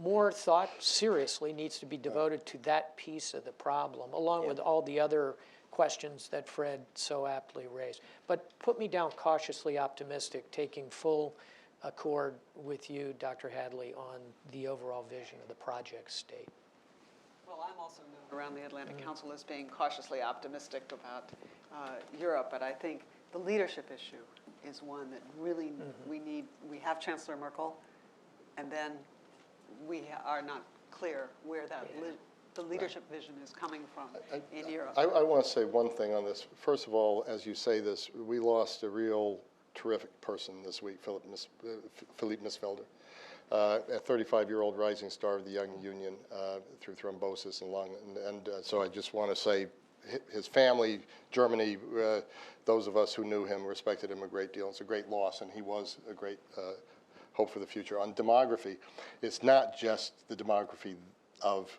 More thought, seriously, needs to be devoted to that piece of the problem, along with all the other questions that Fred so aptly raised. But put me down cautiously optimistic, taking full accord with you, Dr. Hadley, on the overall vision of the project state.
Well, I'm also known around the Atlantic Council as being cautiously optimistic about Europe, but I think the leadership issue is one that really we need. We have Chancellor Merkel, and then we are not clear where that the leadership vision is coming from in Europe.
I want to say one thing on this. First of all, as you say this, we lost a real terrific person this week, Philippe Misfelder, a 35-year-old rising star of the Young Union through thrombosis and lung. And so I just want to say his family, Germany, those of us who knew him respected him a great deal. It's a great loss, and he was a great hope for the future. On demography, it's not just the demography of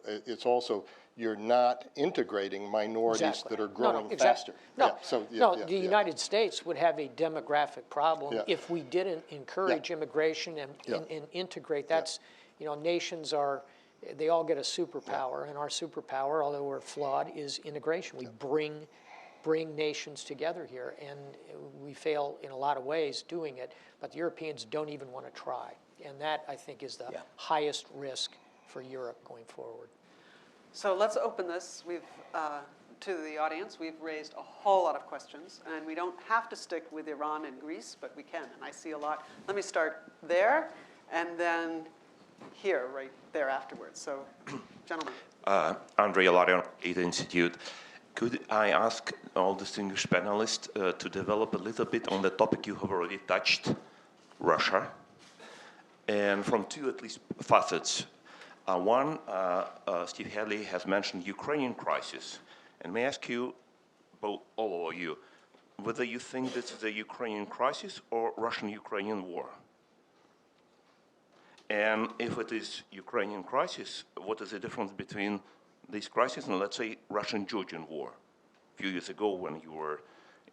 it's also you're not integrating minorities that are growing faster.
The United States would have a demographic problem if we didn't encourage immigration and integrate. That's, you know, nations they all get a superpower, and our superpower, although we're flawed, is integration. We bring bring nations together here. And we fail in a lot of ways doing it, but the Europeans don't even want to try. And that, I think, is the highest risk for Europe going forward.
So let's open this. To the audience, we've raised a whole lot of questions, and we don't have to stick with Iran and Greece, but we can, and I see a lot. Let me start there, and then here, right there afterwards. So, gentlemen.
Andrei Ilarion, Ada Institute. Could I ask all distinguished panelists to develop a little bit on the topic you have already touched, Russia, and from two at least facets. One, Steve Hadley has mentioned Ukrainian crisis. And may I ask you, all of you, whether you think this is a Ukrainian crisis or Russian-Ukrainian war? And if it is Ukrainian crisis, what is the difference between this crisis and, let's say, Russian-Georgian war a few years ago when you were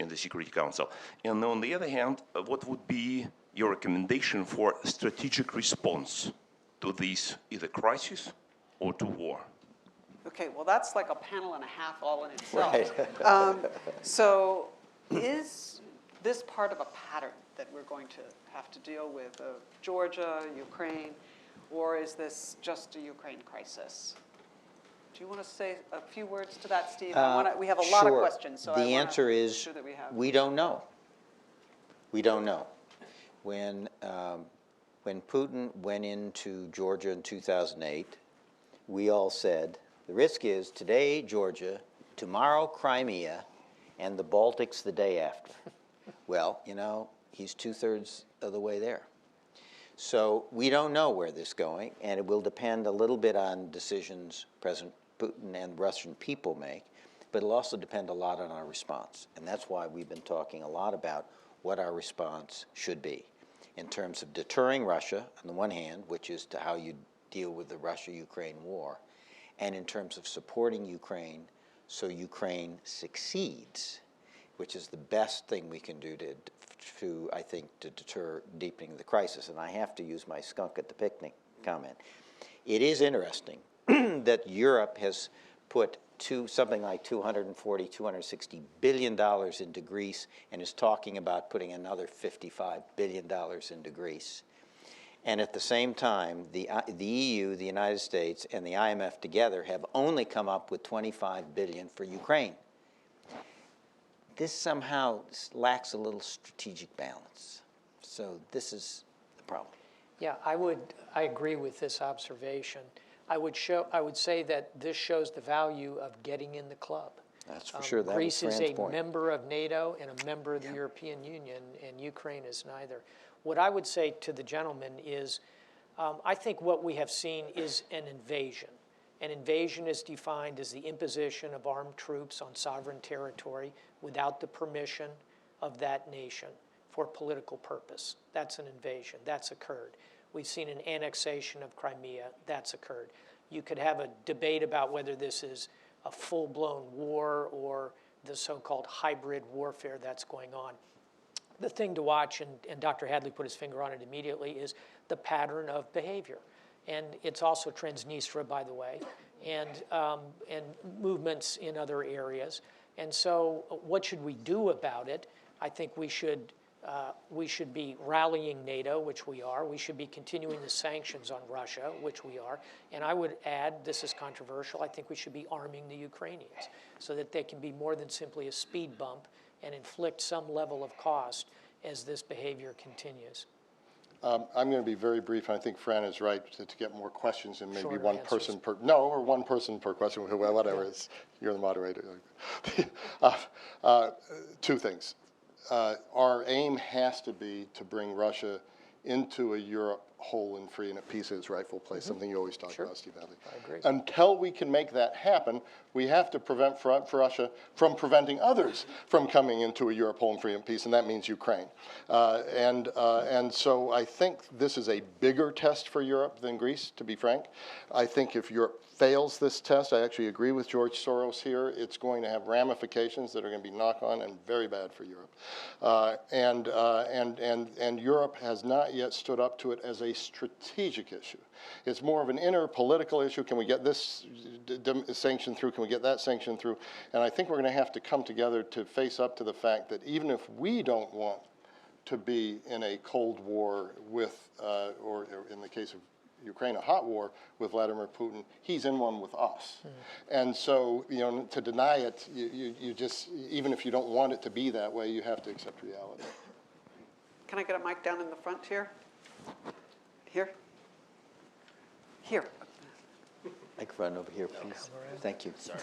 in the Security Council? And on the other hand, what would be your recommendation for strategic response to this either crisis or to war?
Okay, well, that's like a panel and a half all in itself.
Right.
So is this part of a pattern that we're going to have to deal with of Georgia, Ukraine, or is this just a Ukraine crisis? Do you want to say a few words to that, Steve? We have a lot of questions, so
the answer is
sure that
we don't know. We don't know. When Putin went into Georgia in 2008, we all said, the risk is today Georgia, tomorrow Crimea, and the Baltics the day after. Well, you know, he's 2/3 of the way there. So we don't know where this is going, and it will depend a little bit on decisions President Putin and Russian people make, but it'll also depend a lot on our response. And that's why we've been talking a lot about what our response should be in terms of deterring Russia, on the one hand, which is to how you deal with the Russia-Ukraine war, and in terms of supporting Ukraine so Ukraine succeeds, which is the best thing we can do to I think, to deter deepening the crisis. And I have to use my skunk at the picnic comment. It is interesting that Europe has put something like $240, $260 billion into Greece and is talking about putting another $55 billion into Greece. And at the same time, the EU, the United States, and the IMF together have only come up with $25 billion for Ukraine. This somehow lacks a little strategic balance. So this is the problem.
Yeah, I agree with this observation. I would say that this shows the value of getting in the club.
That's for sure. That
Greece
was
is
Fran's
a
point.
member of NATO and a member of the European Union, and Ukraine is neither. What I would say to the gentleman is, I think what we have seen is an invasion. An invasion is defined as the imposition of armed troops on sovereign territory without the permission of that nation for political purpose. That's an invasion. That's occurred. We've seen an annexation of Crimea. That's occurred. You could have a debate about whether this is a full-blown war or the so-called hybrid warfare that's going on. The thing to watch, and Dr. Hadley put his finger on it immediately, is the pattern of behavior. And it's also Transnistria, by the way, and movements in other areas. And so what should we do about it? I think we should be rallying NATO, which we are. We should be continuing the sanctions on Russia, which we are. And I would add, this is controversial, I think we should be arming the Ukrainians so that they can be more than simply a speed bump and inflict some level of cost as this behavior continues.
I'm going to be very brief, and I think Fran is right to get more questions and maybe
Shorter
one
answers.
person per, no, or one person per question, whatever it is. You're the moderator. Two things. Our aim has to be to bring Russia into a Europe whole and free and at peace in its rightful place, something you always talk about, Steve Hadley.
I agree.
Until we can make that happen, we have to prevent for Russia from preventing others from coming into a Europe whole and free and peace, and that means Ukraine. And so I think this is a bigger test for Europe than Greece, to be frank. I think if Europe fails this test, I actually agree with George Soros here, it's going to have ramifications that are going to be knock-on and very bad for Europe. And Europe has not yet stood up to it as a strategic issue. It's more of an inner political issue. Can we get this sanction through? Can we get that sanction through? And I think we're going to have to come together to face up to the fact that even if we don't want to be in a Cold War with, or in the case of Ukraine, a hot war with Vladimir Putin, he's in one with us. And so, you know, to deny it, you just, even if you don't want it to be that way, you have to accept reality.
Can I get a mic down in the front here? Here? Here.
Microphone over here, please. Thank you. Sorry.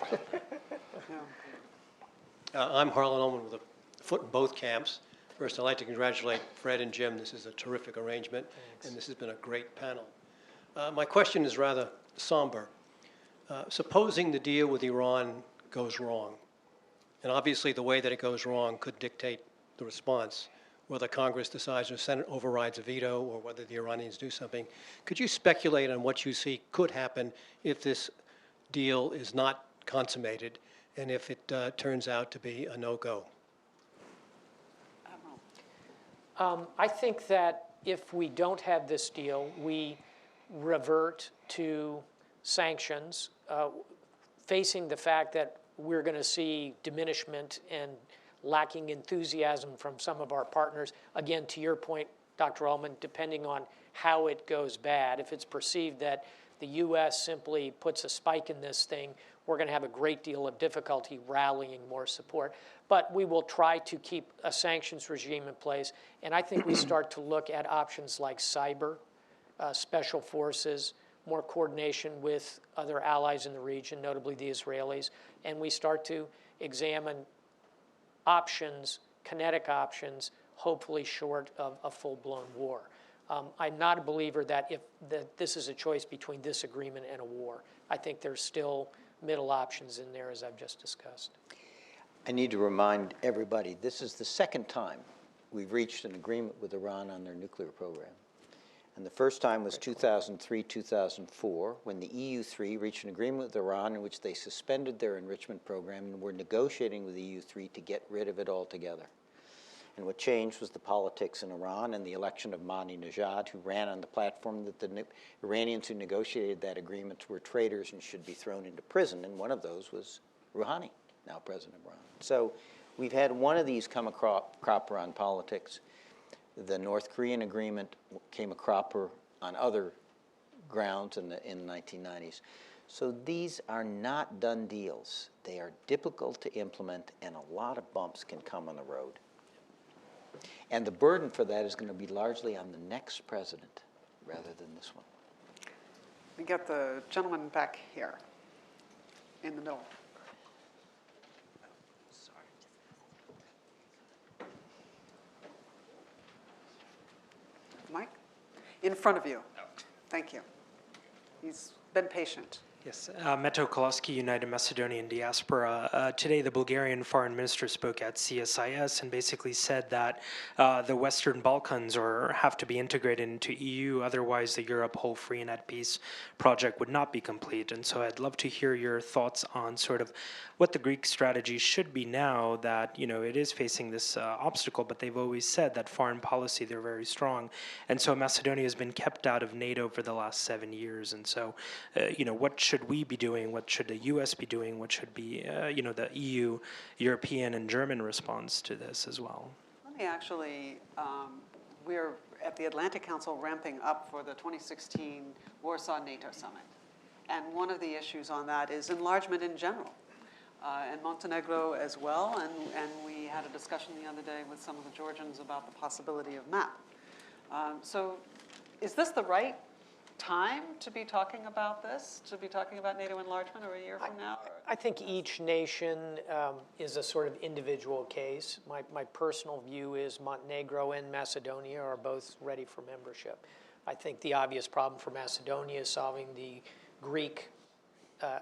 Yeah.
I'm Harlan Ullman with a foot in both camps. First, I'd like to congratulate Fred and Jim. This is a terrific arrangement, and this has been a great panel. My question is rather somber. Supposing the deal with Iran goes wrong, and obviously the way that it goes wrong could dictate the response, whether Congress decides or Senate overrides a veto or whether the Iranians do something. Could you speculate on what you see could happen if this deal is not consummated and if it turns out to be a no-go?
I think that if we don't have this deal, we revert to sanctions, facing the fact that we're going to see diminishment and lacking enthusiasm from some of our partners. Again, to your point, Dr. Ullman, depending on how it goes bad, if it's perceived that the U.S. simply puts a spike in this thing, we're going to have a great deal of difficulty rallying more support. But we will try to keep a sanctions regime in place, and I think we start to look at options like cyber, special forces, more coordination with other allies in the region, notably the Israelis, and we start to examine options, kinetic options, hopefully short of a full-blown war. I'm not a believer that this is a choice between this agreement and a war. I think there's still middle options in there, as I've just discussed.
I need to remind everybody, this is the second time we've reached an agreement with Iran on their nuclear program. And the first time was 2003, 2004, when the EU3 reached an agreement with Iran in which they suspended their enrichment program and were negotiating with the EU3 to get rid of it altogether. And what changed was the politics in Iran and the election of Ahmadinejad, who ran on the platform that the Iranians who negotiated that agreement were traitors and should be thrown into prison. And one of those was Rouhani, now president of Iran. So we've had one of these come a cropper on politics. The North Korean agreement came a cropper on other grounds in the 1990s. So these are not done deals. They are difficult to implement, and a lot of bumps can come on the road. And the burden for that is going to be largely on the next president rather than this one.
We got the gentleman back here in the middle. Mike? In front of you. Thank you. He's been patient.
Yes, Meto Koloski, United Macedonian Diaspora. Today, the Bulgarian foreign minister spoke at CSIS and basically said that the Western Balkans have to be integrated into EU, otherwise the Europe Whole Free and at Peace project would not be complete. And so I'd love to hear your thoughts on sort of what the Greek strategy should be now that, you know, it is facing this obstacle, but they've always said that foreign policy, they're very strong. And so Macedonia has been kept out of NATO for the last 7 years. And so, you know, what should we be doing? What should the U.S. be doing? What should be, you know, the EU, European, and German response to this as well?
Let me actually, we're at the Atlantic Council ramping up for the 2016 Warsaw NATO Summit. And one of the issues on that is enlargement in general, and Montenegro as well. And we had a discussion the other day with some of the Georgians about the possibility of MAP. So is this the right time to be talking about this, to be talking about NATO enlargement, or a year from now?
I think each nation is a sort of individual case. My personal view is Montenegro and Macedonia are both ready for membership. I think the obvious problem for Macedonia is solving the Greek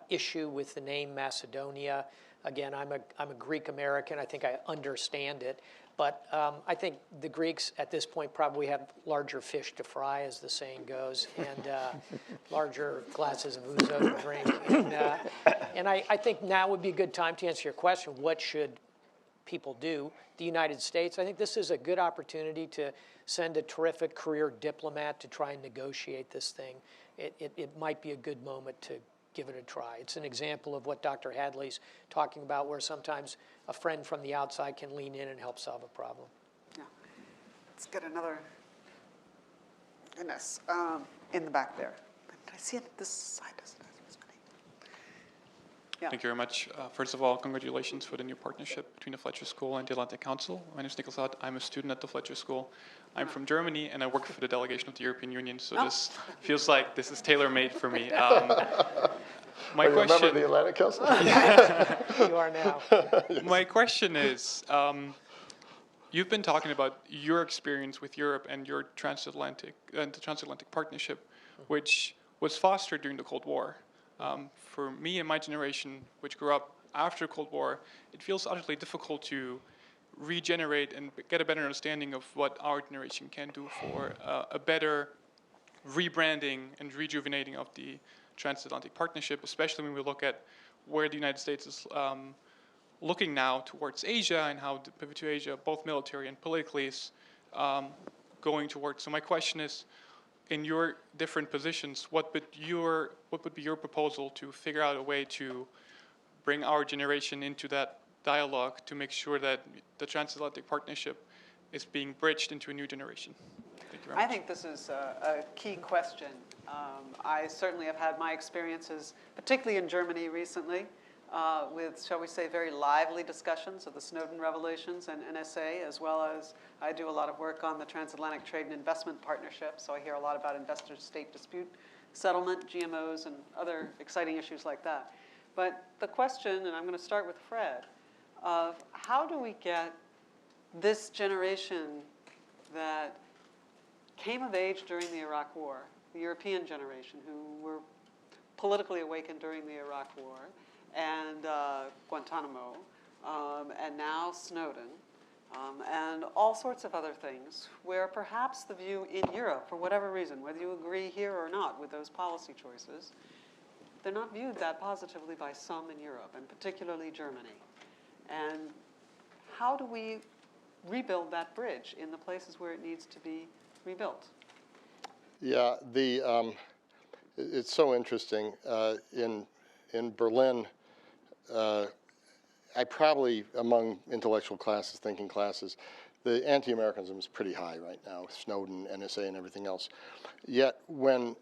issue with the name Macedonia. Again, I'm a Greek American. I think I understand it. But I think the Greeks at this point probably have larger fish to fry, as the saying goes, and larger glasses of ouzo to drink. And I think now would be a good time to answer your question, what should people do. The United States, I think this is a good opportunity to send a terrific career diplomat to try and negotiate this thing. It might be a good moment to give it a try. It's an example of what Dr. Hadley's talking about, where sometimes a friend from the outside can lean in and help solve a problem.
Yeah. Let's get another, goodness, in the back there. Did I see it this side? Yeah.
Thank you very much. First of all, congratulations for the new partnership between the Fletcher School and the Atlantic Council. My name is Nicholas Hutt. I'm a student at the Fletcher School. I'm from Germany, and I work for the delegation of the European Union, so this feels like this is tailor-made for me. My
you
question,
remember the Atlantic Council?
You are now.
my question is, you've been talking about your experience with Europe and your the transatlantic partnership, which was fostered during the Cold War. For me and my generation, which grew up after the Cold War, it feels utterly difficult to regenerate and get a better understanding of what our generation can do for a better rebranding and rejuvenating of the transatlantic partnership, especially when we look at where the United States is looking now towards Asia and how the pivot to Asia, both military and politically, is going towards. So my question is, in your different positions, what would be your proposal to figure out a way to bring our generation into that dialogue to make sure that the transatlantic partnership is being bridged into a new generation? Thank you very much.
I think this is a key question. I certainly have had my experiences, particularly in Germany recently, with, shall we say, very lively discussions of the Snowden revelations and NSA, as well as I do a lot of work on the Transatlantic Trade and Investment Partnership, so I hear a lot about investor-state dispute settlement, GMOs, and other exciting issues like that. But the question, and I'm going to start with Fred, of how do we get this generation that came of age during the Iraq War, the European generation who were politically awakened during the Iraq War, and Guantanamo, and now Snowden, and all sorts of other things, where perhaps the view in Europe, for whatever reason, whether you agree here or not with those policy choices, they're not viewed that positively by some in Europe, and particularly Germany. And how do we rebuild that bridge in the places where it needs to be rebuilt?
Yeah, it's so interesting. In Berlin, I probably, among intellectual classes, thinking classes, the anti-Americanism is pretty high right now, Snowden, NSA, and everything else. Yet when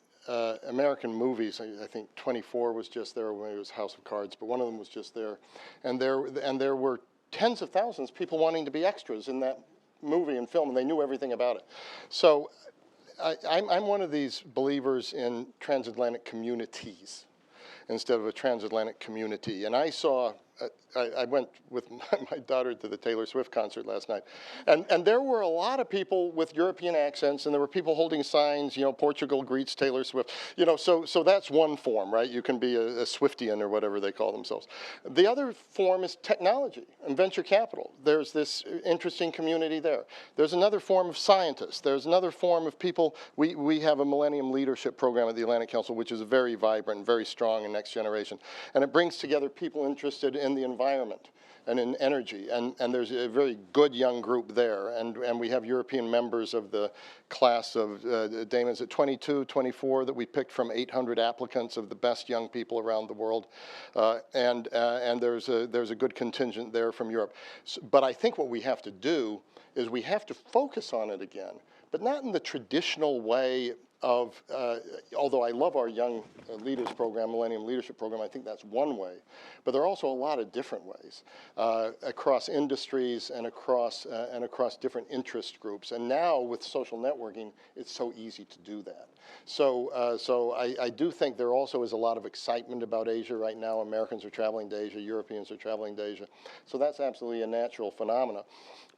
American movies, I think 24 was just there when it was House of Cards, but one of them was just there, and there were tens of thousands of people wanting to be extras in that movie and film, and they knew everything about it. So I'm one of these believers in transatlantic communities instead of a transatlantic community. And I saw, I went with my daughter to the Taylor Swift concert last night, and there were a lot of people with European accents, and there were people holding signs, you know, Portugal greets Taylor Swift, you know, so that's one form, right? You can be a Swiftian or whatever they call themselves. The other form is technology and venture capital. There's this interesting community there. There's another form of scientists. There's another form of people. We have a Millennium Leadership Program at the Atlantic Council, which is very vibrant, very strong in next generation, and it brings together people interested in the environment and in energy, and there's a very good young group there, and we have European members of the class of, Damon's at 22, 24, that we picked from 800 applicants of the best young people around the world, and there's a good contingent there from Europe. But I think what we have to do is we have to focus on it again, but not in the traditional way of, although I love our Young Leaders Program, Millennium Leadership Program, I think that's one way. But there are also a lot of different ways across industries and across different interest groups. And now with social networking, it's so easy to do that. So I do think there also is a lot of excitement about Asia right now. Americans are traveling to Asia, Europeans are traveling to Asia. So that's absolutely a natural phenomena.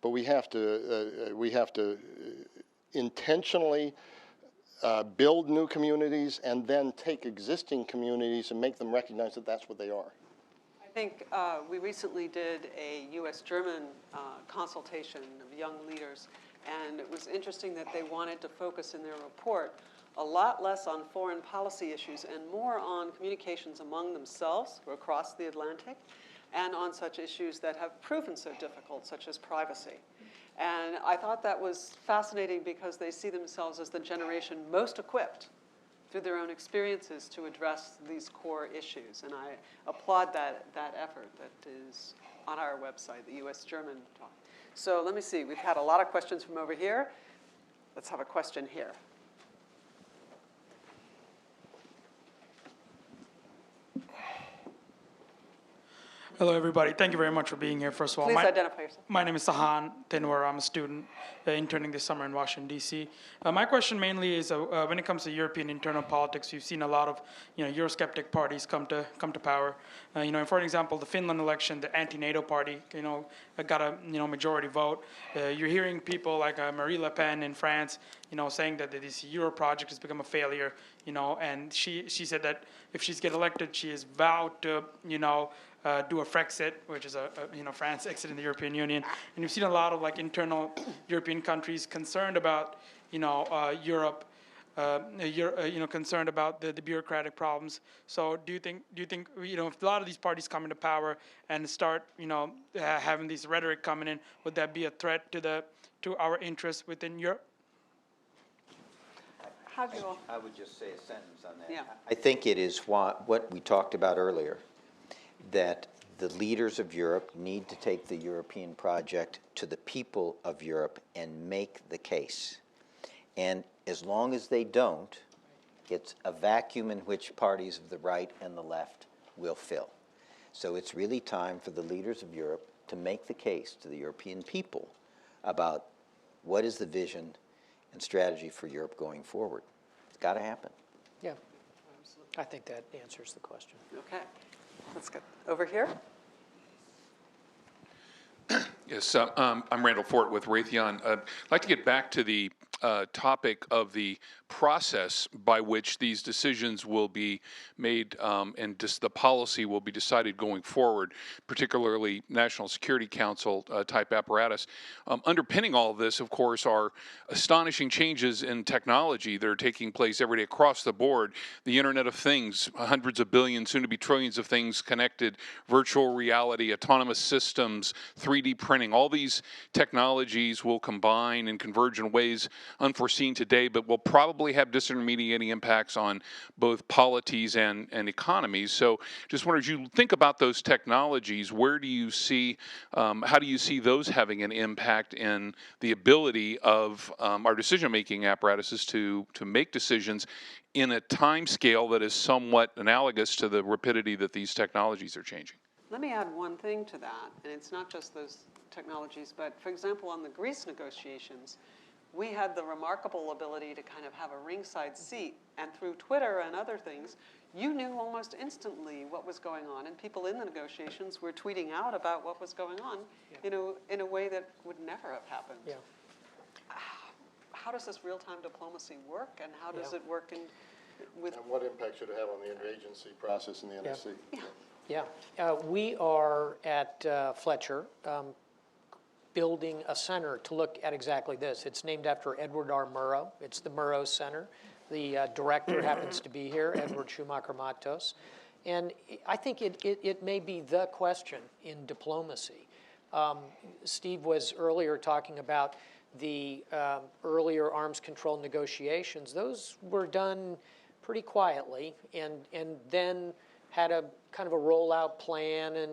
But we have to intentionally build new communities and then take existing communities and make them recognize that that's what they are.
I think we recently did a U.S.-German consultation of young leaders, and it was interesting that they wanted to focus in their report a lot less on foreign policy issues and more on communications among themselves or across the Atlantic, and on such issues that have proven so difficult, such as privacy. And I thought that was fascinating because they see themselves as the generation most equipped through their own experiences to address these core issues. And I applaud that effort that is on our website, the US-German talk. So let me see, we've had a lot of questions from over here. Let's have a question here.
Hello, everybody. Thank you very much for being here, first of all.
Please identify yourself.
My name is Sahan Tinwar. I'm a student interning this summer in Washington, D.C. My question mainly is when it comes to European internal politics, we've seen a lot of Eurosceptic parties come to power. For example, the Finland election, the anti-NATO party, got a majority vote. You're hearing people like Marie Le Pen in France, saying that this Euro project has become a failure. And she said that if she's get elected, she is vowed to do a Frexit, which is France exiting the European Union, and you've seen a lot of internal European countries concerned about Europe, concerned about the bureaucratic problems. So do you think if a lot of these parties come into power and start having these rhetoric coming in, would that be a threat to our interests within Europe?
I would just say a sentence on that.
Yeah.
I think it is what we talked about earlier, that the leaders of Europe need to take the European project to the people of Europe and make the case. And as long as they don't, it's a vacuum in which parties of the right and the left will fill. So it's really time for the leaders of Europe to make the case to the European people about what is the vision and strategy for Europe going forward. It's got to happen.
Yeah, I think that answers the question.
Okay, let's get over here.
Yes, I'm Randall Fort with Raytheon. I'd like to get back to the topic of the process by which these decisions will be made and the policy will be decided going forward, particularly National Security Council type apparatus. Underpinning all of this, of course, are astonishing changes in technology that are taking place every day across the board. The Internet of Things, hundreds of billions, soon to be trillions of things connected, virtual reality, autonomous systems, 3D printing. All these technologies will combine and converge in ways unforeseen today, but will probably have disintermediating impacts on both polities and economies. So just wonder, as you think about those technologies, where do you see, how do you see those having an impact in the ability of our decision-making apparatuses to make decisions in a time scale that is somewhat analogous to the rapidity that these technologies are changing?
Let me add one thing to that, and it's not just those technologies, but for example, on the Greece negotiations, we had the remarkable ability to kind of have a ringside seat, and through Twitter and other things, you knew almost instantly what was going on, and people in the negotiations were tweeting out about what was going on, in a way that would never have happened.
Yeah.
How does this real-time diplomacy work, and how does it work with...
And what impact should it have on the interagency process in the NSC?
Yeah, we are at Fletcher building a center to look at exactly this. It's named after Edward R. Murrow. It's the Murrow Center. The director happens to be here, Edward Schumacher Matos. And I think it may be the question in diplomacy. Steve was earlier talking about the earlier arms control negotiations. Those were done pretty quietly and then had a kind of a rollout plan, and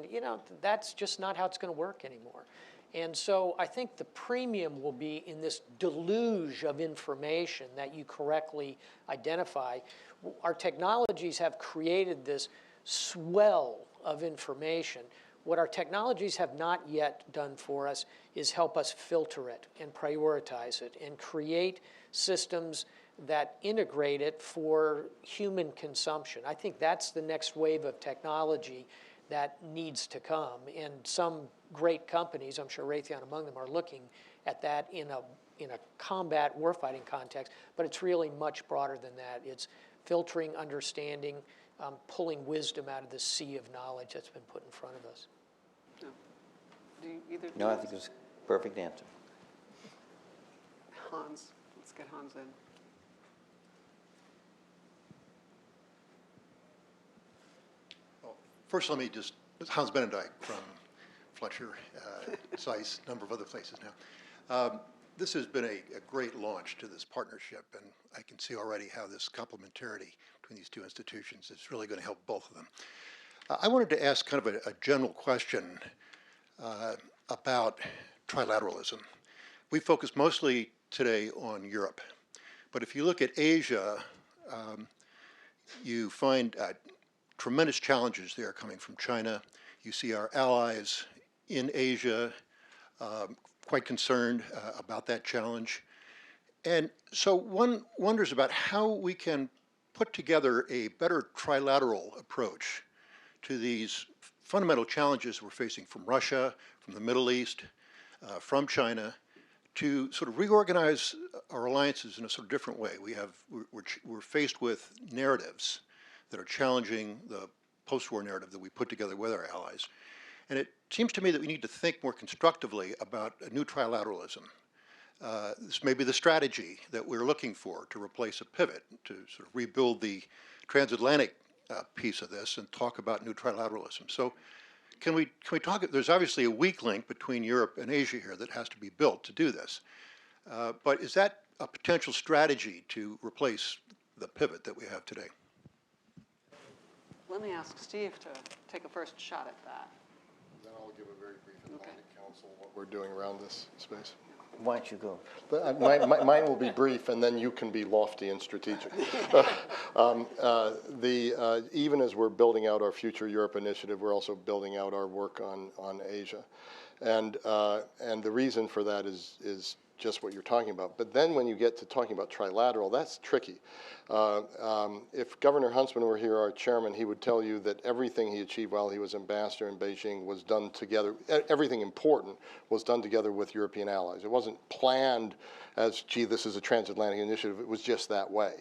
that's just not how it's going to work anymore. And so I think the premium will be in this deluge of information that you correctly identify. Our technologies have created this swell of information. What our technologies have not yet done for us is help us filter it and prioritize it and create systems that integrate it for human consumption. I think that's the next wave of technology that needs to come. And some great companies, I'm sure Raytheon among them, are looking at that in a combat warfighting context, but it's really much broader than that. It's filtering, understanding, pulling wisdom out of the sea of knowledge that's been put in front of us.
No, I think it's a perfect answer.
Hans, let's get Hans in.
First, let me just Hans Benendijk from Fletcher, SICE, a number of other places now. This has been a great launch to this partnership, and I can see already how this complementarity between these two institutions is really going to help both of them. I wanted to ask kind of a general question about trilateralism. We focus mostly today on Europe, but if you look at Asia, you find tremendous challenges there coming from China. You see our allies in Asia quite concerned about that challenge. And so one wonders about how we can put together a better trilateral approach to these fundamental challenges we're facing from Russia, from the Middle East, from China, to sort of reorganize our alliances in a sort of different way. We're faced with narratives that are challenging the post-war narrative that we put together with our allies. And it seems to me that we need to think more constructively about a new trilateralism. This may be the strategy that we're looking for to replace a pivot, to sort of rebuild the transatlantic piece of this and talk about new trilateralism. So can we talk, there's obviously a weak link between Europe and Asia here that has to be built to do this. But is that a potential strategy to replace the pivot that we have today?
Let me ask Steve to take a first shot at that.
Then I'll give a very brief Atlantic Council what we're doing around this space.
Why don't you go?
But mine will be brief, and then you can be lofty and strategic. Even as we're building out our Future Europe initiative, we're also building out our work on Asia, and the reason for that is just what you're talking about. But then when you get to talking about trilateral, that's tricky. If Governor Huntsman were here, our chairman, he would tell you that everything he achieved while he was ambassador in Beijing was done together, everything important was done together with European allies. It wasn't planned as, gee, this is a transatlantic initiative. It was just that way.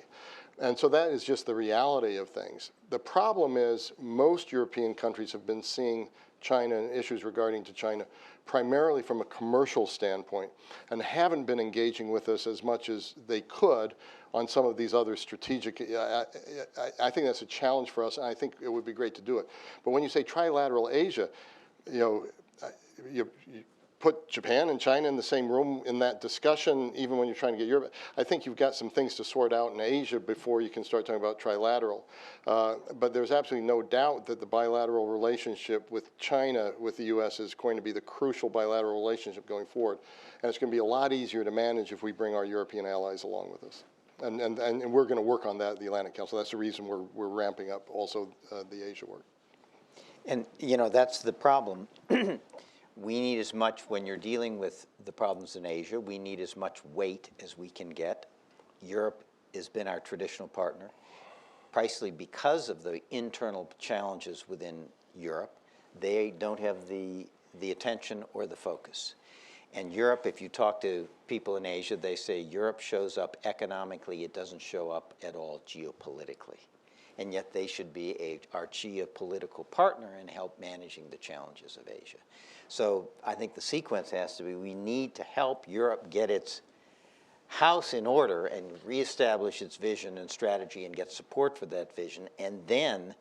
And so that is just the reality of things. The problem is most European countries have been seeing China and issues regarding to China primarily from a commercial standpoint and haven't been engaging with us as much as they could on some of these other strategic, I think that's a challenge for us, and I think it would be great to do it. But when you say trilateral Asia, you put Japan and China in the same room in that discussion, even when you're trying to get Europe. I think you've got some things to sort out in Asia before you can start talking about trilateral. But there's absolutely no doubt that the bilateral relationship with China, with the U.S., is going to be the crucial bilateral relationship going forward. And it's going to be a lot easier to manage if we bring our European allies along with us. And we're going to work on that at the Atlantic Council. That's the reason we're ramping up also the Asia work.
And, that's the problem. We need as much, when you're dealing with the problems in Asia, we need as much weight as we can get. Europe has been our traditional partner, precisely because of the internal challenges within Europe. They don't have the attention or the focus. And Europe, if you talk to people in Asia, they say Europe shows up economically, it doesn't show up at all geopolitically. And yet they should be our geopolitical partner in help managing the challenges of Asia. So I think the sequence has to be, we need to help Europe get its house in order and reestablish its vision and strategy and get support for that vision, and then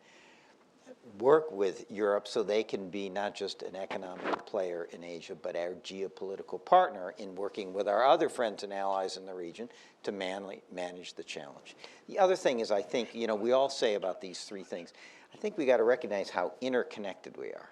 work with Europe so they can be not just an economic player in Asia, but our geopolitical partner in working with our other friends and allies in the region to manage the challenge. The other thing is, I think, we all say about these three things, I think we got to recognize how interconnected we are.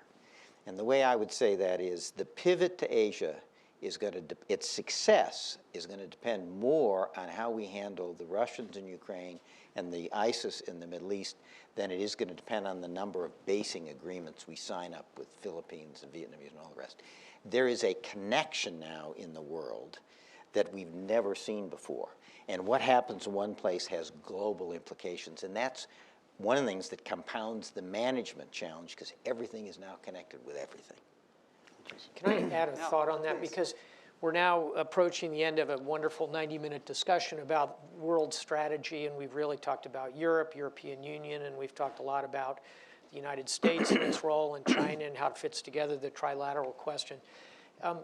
And the way I would say that is the pivot to Asia is going to, its success is going to depend more on how we handle the Russians in Ukraine and the ISIS in the Middle East than it is going to depend on the number of basing agreements we sign up with Philippines and Vietnamese and all the rest. There is a connection now in the world that we've never seen before. And what happens in one place has global implications. And that's one of the things that compounds the management challenge, because everything is now connected with everything.
Can I add a thought on that? Because we're now approaching the end of a wonderful 90-minute discussion about world strategy, and we've really talked about Europe, European Union, and we've talked a lot about the United States and its role in China and how it fits together, the trilateral question.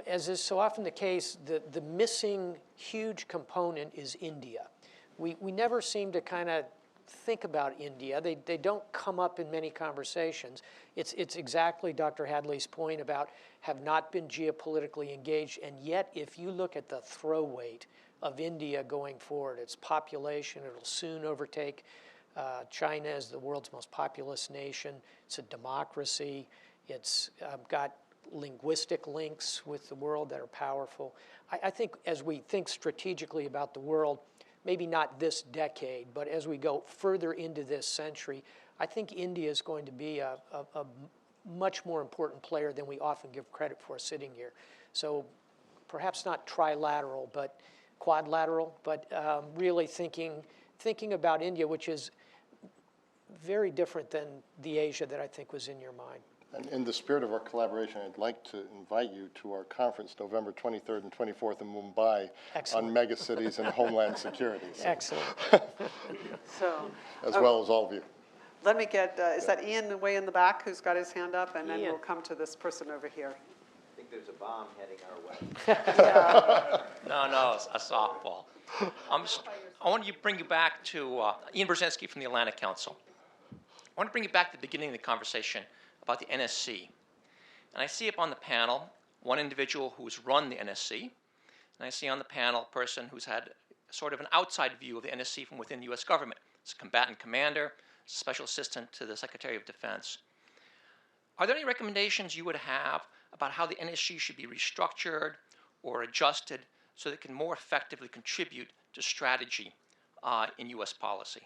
As is so often the case, the missing huge component is India. We never seem to kind of think about India. They don't come up in many conversations. It's exactly Dr. Hadley's point about have not been geopolitically engaged, and yet if you look at the throw weight of India going forward, its population, it'll soon overtake China as the world's most populous nation. It's a democracy. It's got linguistic links with the world that are powerful. I think as we think strategically about the world, maybe not this decade, but as we go further into this century, I think India is going to be a much more important player than we often give credit for sitting here. So perhaps not trilateral, but quadlateral, but really thinking about India, which is very different than the Asia that I think was in your mind.
And in the spirit of our collaboration, I'd like to invite you to our conference November 23rd and 24th in Mumbai.
Excellent.
On megacities and homeland security. So,
Excellent.
So,
as well as all of you.
let me get, is that Ian way in the back who's got his hand up? And then
Ian.
we'll come to this person over here.
I think there's a bomb heading our way.
No, it's a softball. I want to bring you back to Ian Brzezinski from the Atlantic Council. I want to bring you back to the beginning of the conversation about the NSC. And I see up on the panel one individual who's run the NSC, and I see on the panel a person who's had sort of an outside view of the NSC from within the U.S. government. It's a combatant commander, special assistant to the Secretary of Defense. Are there any recommendations you would have about how the NSC should be restructured or adjusted so that it can more effectively contribute to strategy in U.S. policy?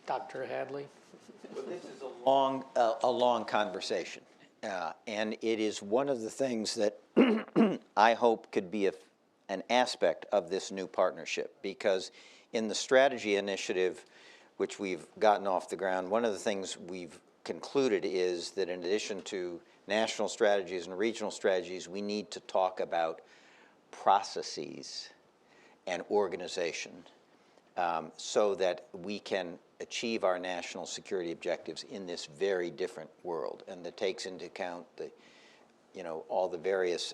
Dr. Hadley.
Well, this is a long conversation, and it is one of the things that I hope could be an aspect of this new partnership, because in the strategy initiative, which we've gotten off the ground, one of the things we've concluded is that in addition to national strategies and regional strategies, we need to talk about processes and organization so that we can achieve our national security objectives in this very different world, and that takes into account the, all the various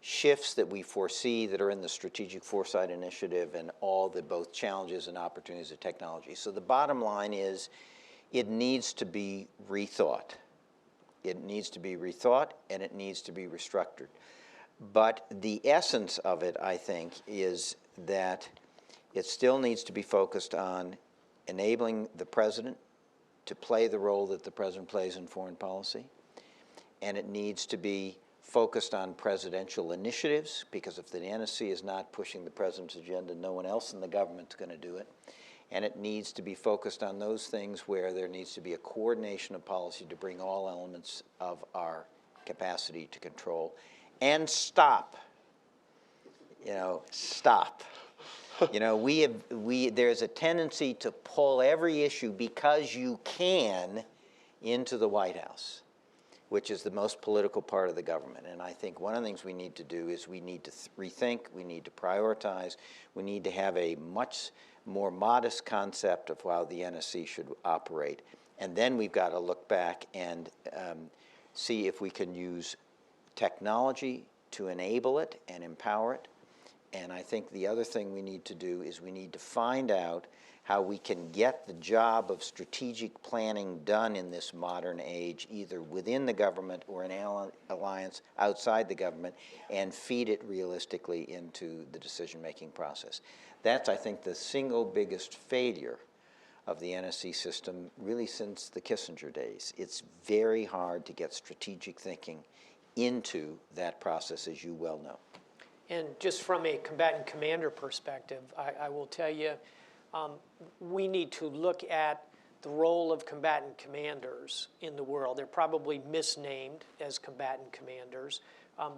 shifts that we foresee that are in the Strategic Foresight Initiative and all the both challenges and opportunities of technology. So the bottom line is it needs to be rethought. It needs to be rethought, and it needs to be restructured. But the essence of it, I think, is that it still needs to be focused on enabling the president to play the role that the president plays in foreign policy, and it needs to be focused on presidential initiatives, because if the NSC is not pushing the president's agenda, no one else in the government is going to do it. And it needs to be focused on those things where there needs to be a coordination of policy to bring all elements of our capacity to control. And stop. Stop. There's a tendency to pull every issue because you can into the White House, which is the most political part of the government. And I think one of the things we need to do is we need to rethink, we need to prioritize, we need to have a much more modest concept of how the NSC should operate. And then we've got to look back and see if we can use technology to enable it and empower it. And I think the other thing we need to do is we need to find out how we can get the job of strategic planning done in this modern age, either within the government or an alliance outside the government, and feed it realistically into the decision-making process. That's, I think, the single biggest failure of the NSC system really since the Kissinger days. It's very hard to get strategic thinking into that process, as you well know.
And just from a combatant commander perspective, I will tell you, we need to look at the role of combatant commanders in the world. They're probably misnamed as combatant commanders.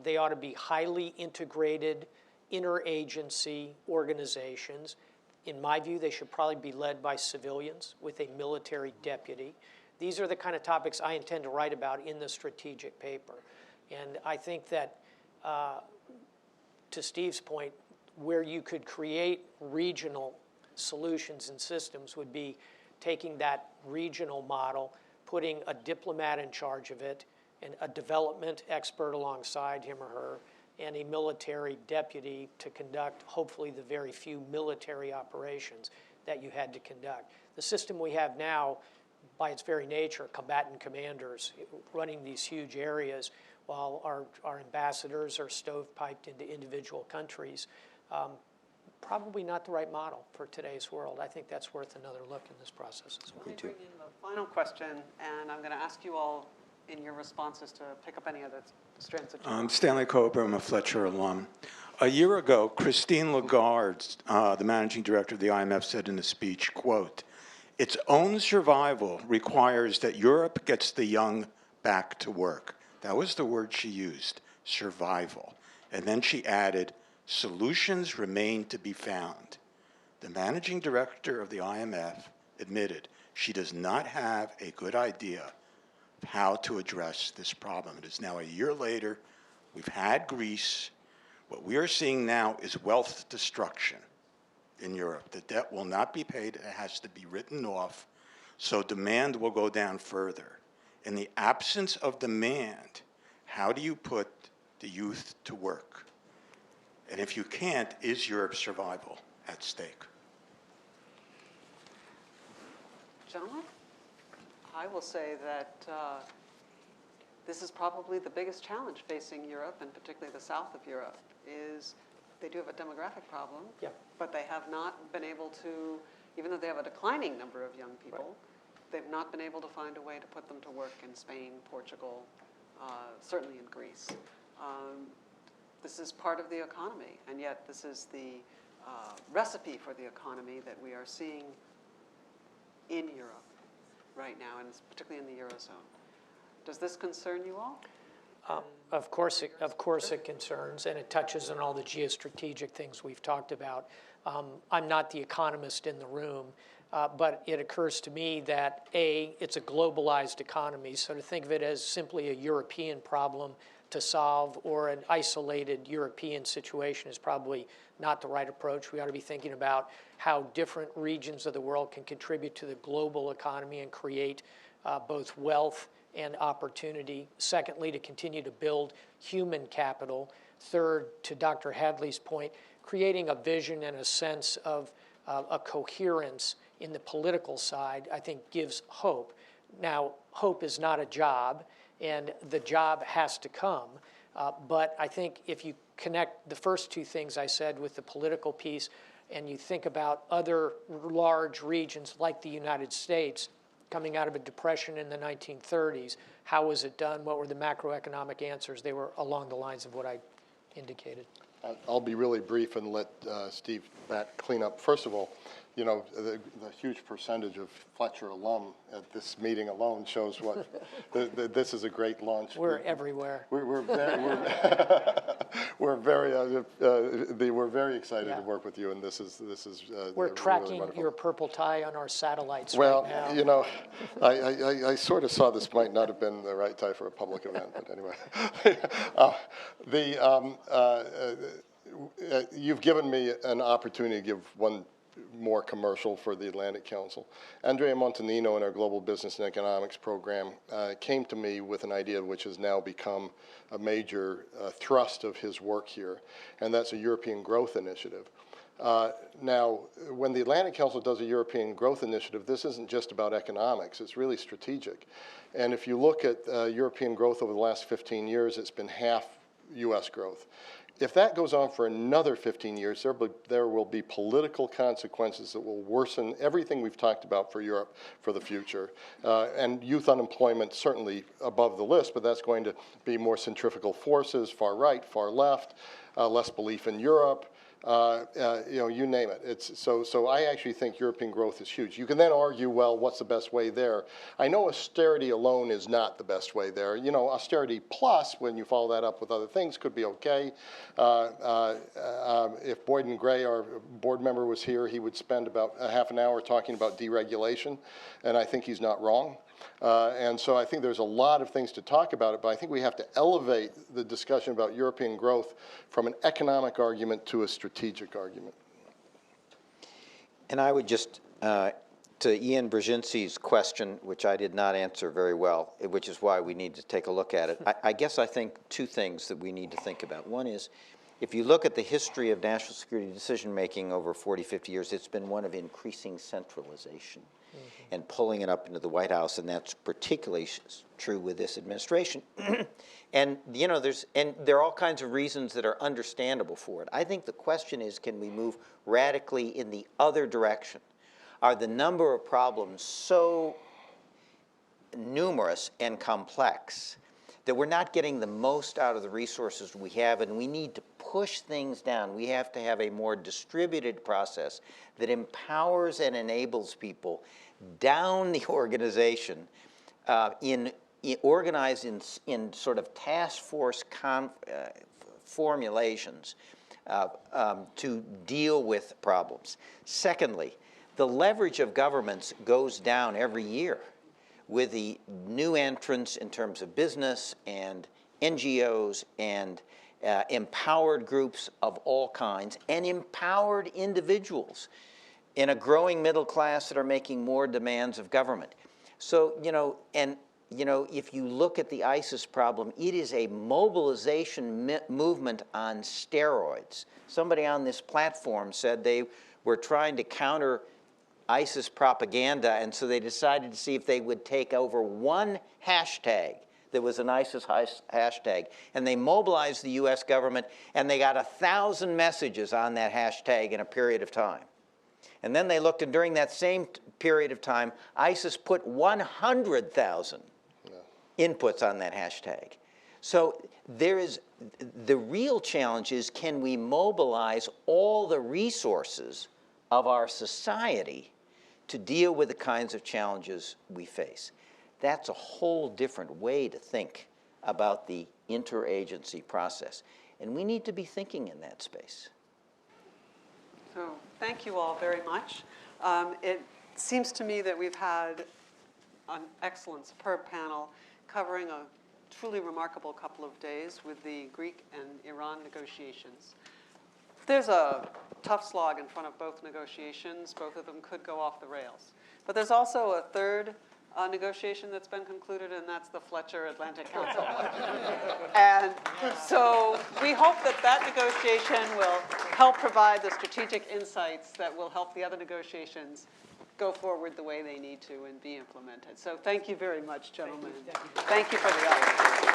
They ought to be highly integrated interagency organizations. In my view, they should probably be led by civilians with a military deputy. These are the kind of topics I intend to write about in the strategic paper. And I think that, to Steve's point, where you could create regional solutions and systems would be taking that regional model, putting a diplomat in charge of it, and a development expert alongside him or her, and a military deputy to conduct, hopefully, the very few military operations that you had to conduct. The system we have now, by its very nature, combatant commanders running these huge areas while our ambassadors are stovepiped into individual countries, probably not the right model for today's world. I think that's worth another look in this process as well.
Let me bring in the final question, and I'm going to ask you all in your responses to pick up any other strands of
I'm Stanley Cobra. I'm a Fletcher alum. A year ago, Christine Lagarde, the managing director of the IMF, said in a speech, quote, "Its own survival requires that Europe gets the young back to work." That was the word she used, survival. And then she added, "Solutions remain to be found." The managing director of the IMF admitted she does not have a good idea of how to address this problem. It is now a year later. We've had Greece. What we are seeing now is wealth destruction in Europe. The debt will not be paid. It has to be written off. So demand will go down further. In the absence of demand, how do you put the youth to work? And if you can't, is Europe's survival at stake?
Gentlemen, I will say that this is probably the biggest challenge facing Europe, and particularly the south of Europe, is they do have a demographic problem, but they have not been able to, even though they have a declining number of young people, they've not been able to find a way to put them to work in Spain, Portugal, certainly in Greece. This is part of the economy, and yet this is the recipe for the economy that we are seeing in Europe right now, and particularly in the Eurozone. Does this concern you all?
Of course it concerns, and it touches on all the geostrategic things we've talked about. I'm not the economist in the room, but it occurs to me that, A, it's a globalized economy, so to think of it as simply a European problem to solve or an isolated European situation is probably not the right approach. We ought to be thinking about how different regions of the world can contribute to the global economy and create both wealth and opportunity. Secondly, to continue to build human capital. Third, to Dr. Hadley's point, creating a vision and a sense of a coherence in the political side, I think gives hope. Now, hope is not a job, and the job has to come. But I think if you connect the first two things I said with the political piece, and you think about other large regions like the United States coming out of a depression in the 1930s, how was it done? What were the macroeconomic answers? They were along the lines of what I indicated.
I'll be really brief and let Steve Batt clean up. First of all, you know, the huge percentage of Fletcher alum at this meeting alone shows what this is a great launch.
We're everywhere.
We're very excited to work with you, and this is
we're tracking
really
your purple tie on our satellites
well,
right now.
you know, I sort of saw this might not have been the right tie for a public event, but anyway, you've given me an opportunity to give one more commercial for the Atlantic Council. Andrea Montanino in our Global Business and Economics program came to me with an idea which has now become a major thrust of his work here, and that's a European Growth Initiative. Now, when the Atlantic Council does a European Growth Initiative, this isn't just about economics, it's really strategic. And if you look at European growth over the last 15 years, it's been half US growth. If that goes on for another 15 years, there will be political consequences that will worsen everything we've talked about for Europe for the future. And youth unemployment certainly above the list, but that's going to be more centrifugal forces, far right, far left, less belief in Europe. You know, you name it. So I actually think European growth is huge. You can then argue, well, what's the best way there? I know austerity alone is not the best way there. You know, austerity plus, when you follow that up with other things, could be okay. If Boyden Gray, our board member, was here, he would spend about a half an hour talking about deregulation, and I think he's not wrong. And so I think there's a lot of things to talk about it, but I think we have to elevate the discussion about European growth from an economic argument to a strategic argument.
And I would just To Ian Brzezinski's question, which I did not answer very well, which is why we need to take a look at it, I guess I think two things that we need to think about. One is, if you look at the history of national security decision-making over 40, 50 years, it's been one of increasing centralization and pulling it up into the White House, and that's particularly true with this administration. And, you know, there are all kinds of reasons that are understandable for it. I think the question is, can we move radically in the other direction? Are the number of problems so numerous and complex that we're not getting the most out of the resources we have, and we need to push things down? We have to have a more distributed process that empowers and enables people down the organization, organized in sort of task force formulations to deal with problems. Secondly, the leverage of governments goes down every year with the new entrants in terms of business and NGOs and empowered groups of all kinds and empowered individuals in a growing middle class that are making more demands of government. So, you know, if you look at the ISIS problem, it is a mobilization movement on steroids. Somebody on this platform said they were trying to counter ISIS propaganda, and so they decided to see if they would take over one hashtag that was an ISIS hashtag, and they mobilized the US government, and they got 1,000 messages on that hashtag in a period of time. And then they looked, and during that same period of time, ISIS put 100,000 inputs on that hashtag. So the real challenge is, can we mobilize all the resources of our society to deal with the kinds of challenges we face? That's a whole different way to think about the interagency process. And we need to be thinking in that space.
So thank you all very much. It seems to me that we've had an excellent, superb panel covering a truly remarkable couple of days with the Greek and Iran negotiations. There's a tough slog in front of both negotiations. Both of them could go off the rails. But there's also a third negotiation that's been concluded, and that's the Fletcher Atlantic Council. And so we hope that that negotiation will help provide the strategic insights that will help the other negotiations go forward the way they need to and be implemented. So thank you very much, gentlemen. Thank you for the opportunity.